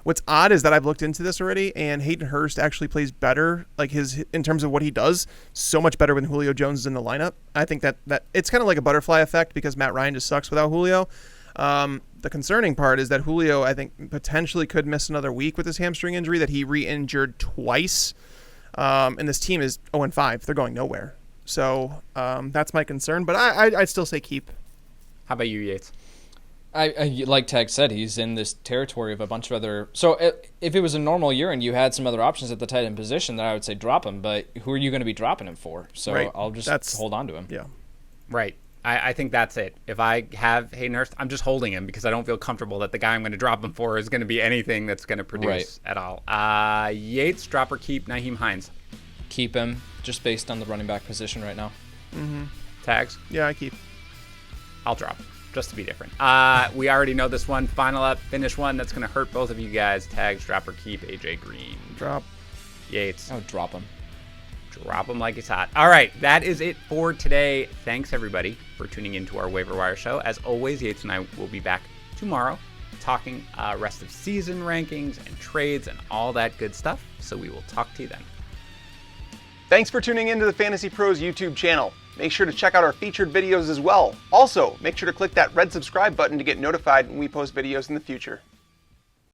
What's odd is that I've looked into this already, and Hayden Hurst actually plays better, like in terms of what he does, so much better when Julio Jones is in the lineup. I think that it's kind of like a butterfly effect because Matt Ryan just sucks without Julio. The concerning part is that Julio, I think, potentially could miss another week with his hamstring injury that he re-injured twice. And this team is 0-5. They're going nowhere. So that's my concern. But I'd still say keep. How about you, Yates? I like Tag said, he's in this territory of a bunch of other. So if it was a normal year and you had some other options at the tight end position, then I would say drop him. But who are you going to be dropping him for? So right. I'll just hold on to him. Yeah. Right. I think that's it. If I have Hayden Hurst, I'm just holding him because I don't feel comfortable that the guy I'm going to drop him for is going to be anything that's going to produce at all. Yates, drop or keep Nyheim Hines? Keep him, just based on the running back position right now. Mm-hmm. Tags? Yeah, I keep. I'll drop, just to be different. We already know this one. Final up, finish one. That's going to hurt both of you guys. Tags, drop or keep AJ Green? Drop. Yates? I would drop him. Drop them like it's hot. All right, that is it for today. Thanks, everybody, for tuning into our Waiver Wire show. As always, Yates and I will be back tomorrow talking rest of season rankings and trades and all that good stuff. So we will talk to you then. Thanks for tuning into the Fantasy Pros YouTube channel. Make sure to check out our featured videos as well. Also, make sure to click that red subscribe button to get notified when we post videos in the future.